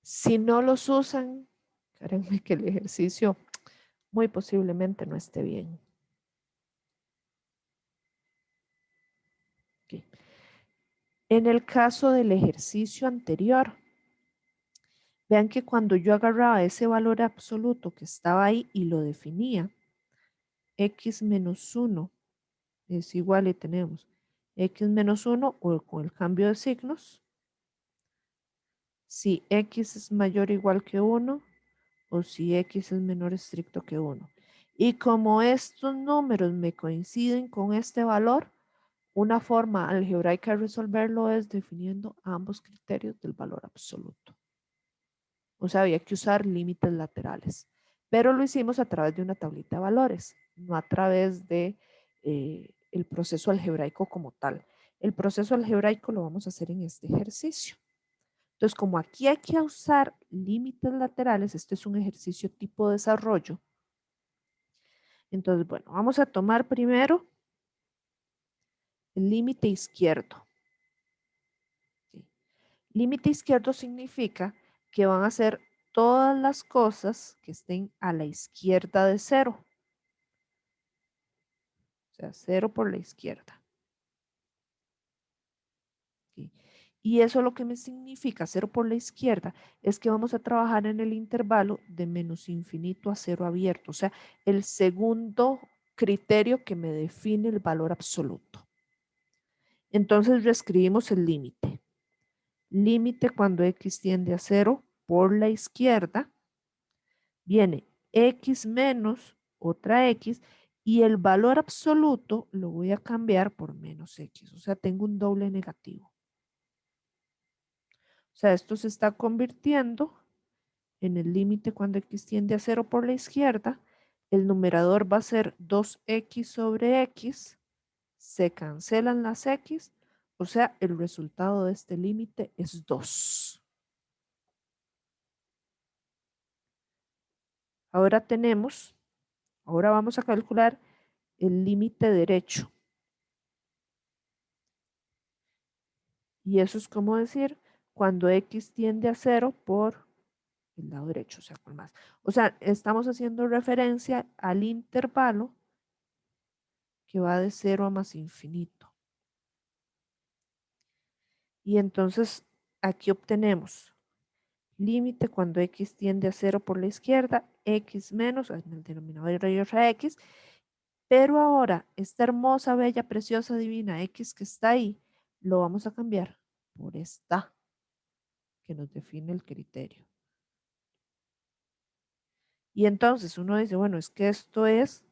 Si no los usan, créanme que el ejercicio muy posiblemente no esté bien. Okay. En el caso del ejercicio anterior, vean que cuando yo agarraba ese valor absoluto que estaba ahí y lo definía, x menos 1 es igual y tenemos x menos 1 o con el cambio de signos, si x es mayor o igual que 1 o si x es menor estricto que 1. Y como estos números me coinciden con este valor, una forma algebraica de resolverlo es definiendo ambos criterios del valor absoluto. O sea, había que usar límites laterales. Pero lo hicimos a través de una tablita de valores, no a través de el proceso algebraico como tal. El proceso algebraico lo vamos a hacer en este ejercicio. Entonces, como aquí hay que usar límites laterales, este es un ejercicio tipo desarrollo. Entonces, bueno, vamos a tomar primero el límite izquierdo. ¿Sí? Límite izquierdo significa que van a ser todas las cosas que estén a la izquierda de cero. O sea, cero por la izquierda. ¿Sí? Y eso lo que me significa cero por la izquierda es que vamos a trabajar en el intervalo de menos infinito a cero abierto. O sea, el segundo criterio que me define el valor absoluto. Entonces reescribimos el límite. Límite cuando x tiende a cero por la izquierda. Viene x menos otra x y el valor absoluto lo voy a cambiar por menos x. O sea, tengo un doble negativo. O sea, esto se está convirtiendo en el límite cuando x tiende a 0 por la izquierda. El numerador va a ser 2x sobre x. Se cancelan las x. O sea, el resultado de este límite es 2. Ahora vamos a calcular el límite derecho. Y eso es como decir cuando x tiende a 0 por el lado derecho, o sea, con más. O sea, estamos haciendo referencia al intervalo que va de 0 a más infinito. Y entonces aquí obtenemos límite cuando x tiende a 0 por la izquierda, x menos, en el denominador hay otra x, pero ahora esta hermosa, bella, preciosa, divina x que está ahí, lo vamos a cambiar por esta que nos define el criterio. Y entonces uno dice, bueno, es que esto es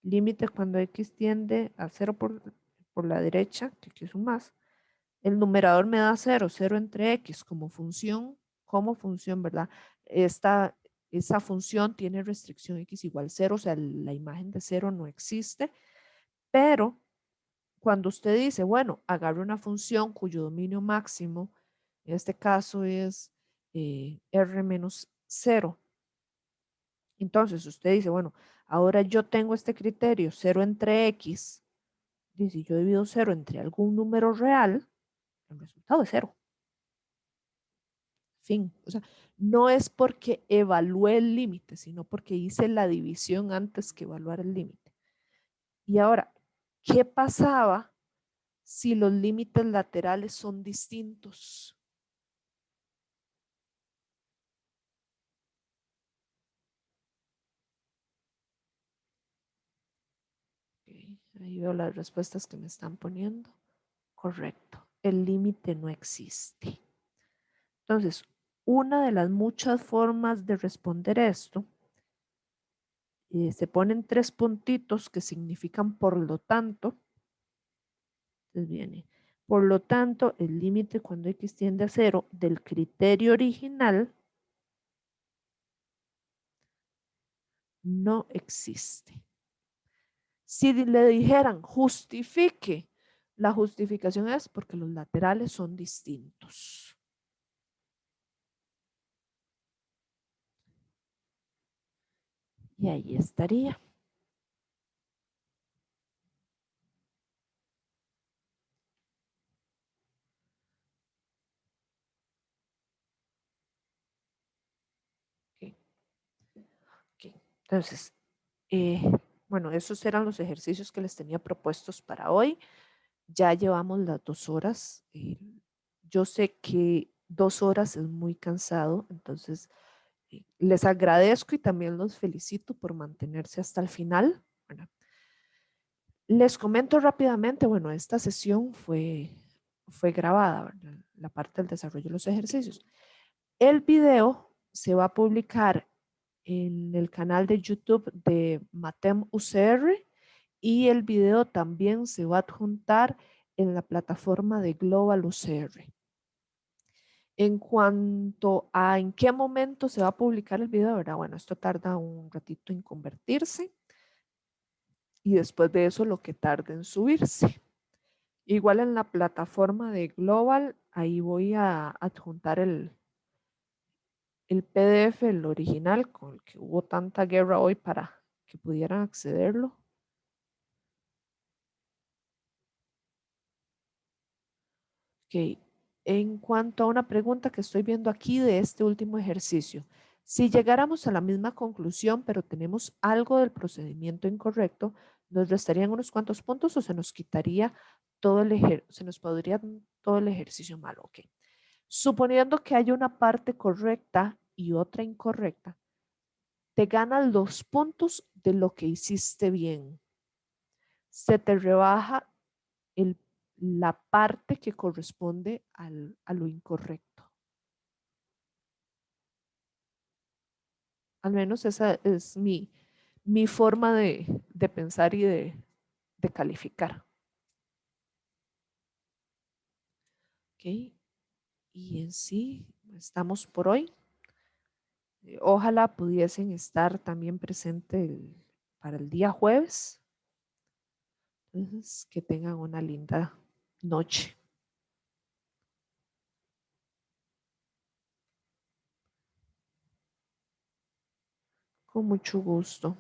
límite cuando x tiende a 0 por la derecha, que aquí es un más. El numerador me da 0, 0 entre x como función, ¿verdad? Esa función tiene restricción x igual 0, o sea, la imagen de 0 no existe, pero cuando usted dice, bueno, agarre una función cuyo dominio máximo, en este caso es r menos 0, entonces usted dice, bueno, ahora yo tengo este criterio 0 entre x, y si yo divido 0 entre algún número real, el resultado es 0. Fin. O sea, no es porque evalué el límite, sino porque hice la división antes que evaluar el límite. Y ahora, ¿qué pasaba si los límites laterales son distintos? Okay, ahí veo las respuestas que me están poniendo. Correcto. El límite no existe. Entonces, una de las muchas formas de responder esto, se ponen 3 puntitos que significan por lo tanto. Entonces viene, por lo tanto, el límite cuando x tiende a 0 del criterio original no existe. Si le dijeran justifique, la justificación es porque los laterales son distintos. Y ahí estaría. Okay. Okay. Entonces, eh, bueno, esos eran los ejercicios que les tenía propuestos para hoy. Ya llevamos las 2 horas. Yo sé que 2 horas es muy cansado, entonces les agradezco y también los felicito por mantenerse hasta el final. ¿Verdad? Les comento rápidamente, bueno, esta sesión fue grabada, ¿verdad? La parte del desarrollo de los ejercicios. El video se va a publicar en el canal de YouTube de Matem UCR y el video también se va a adjuntar en la plataforma de Global UCR. En cuanto a en qué momento se va a publicar el video, ¿verdad? Bueno, esto tarda un ratito en convertirse y después de eso lo que tarda en subirse. Igual en la plataforma de Global, ahí voy a adjuntar el PDF, el original, con el que hubo tanta guerra hoy para que pudieran accederlo. Ok, en cuanto a una pregunta que estoy viendo aquí de este último ejercicio, si llegáramos a la misma conclusión, pero tenemos algo del procedimiento incorrecto, ¿nos restarían unos cuantos puntos o se nos quitaría todo el ejercicio, se nos podría todo el ejercicio malo? Ok. Suponiendo que haya una parte correcta y otra incorrecta, te ganan los puntos de lo que hiciste bien. Se te rebaja el, la parte que corresponde a lo incorrecto. Al menos esa es mi forma de pensar y de calificar. ¿Okay? Y en sí, estamos por hoy. Ojalá pudiesen estar también presentes para el día jueves. Entonces, que tengan una linda noche. Con mucho gusto.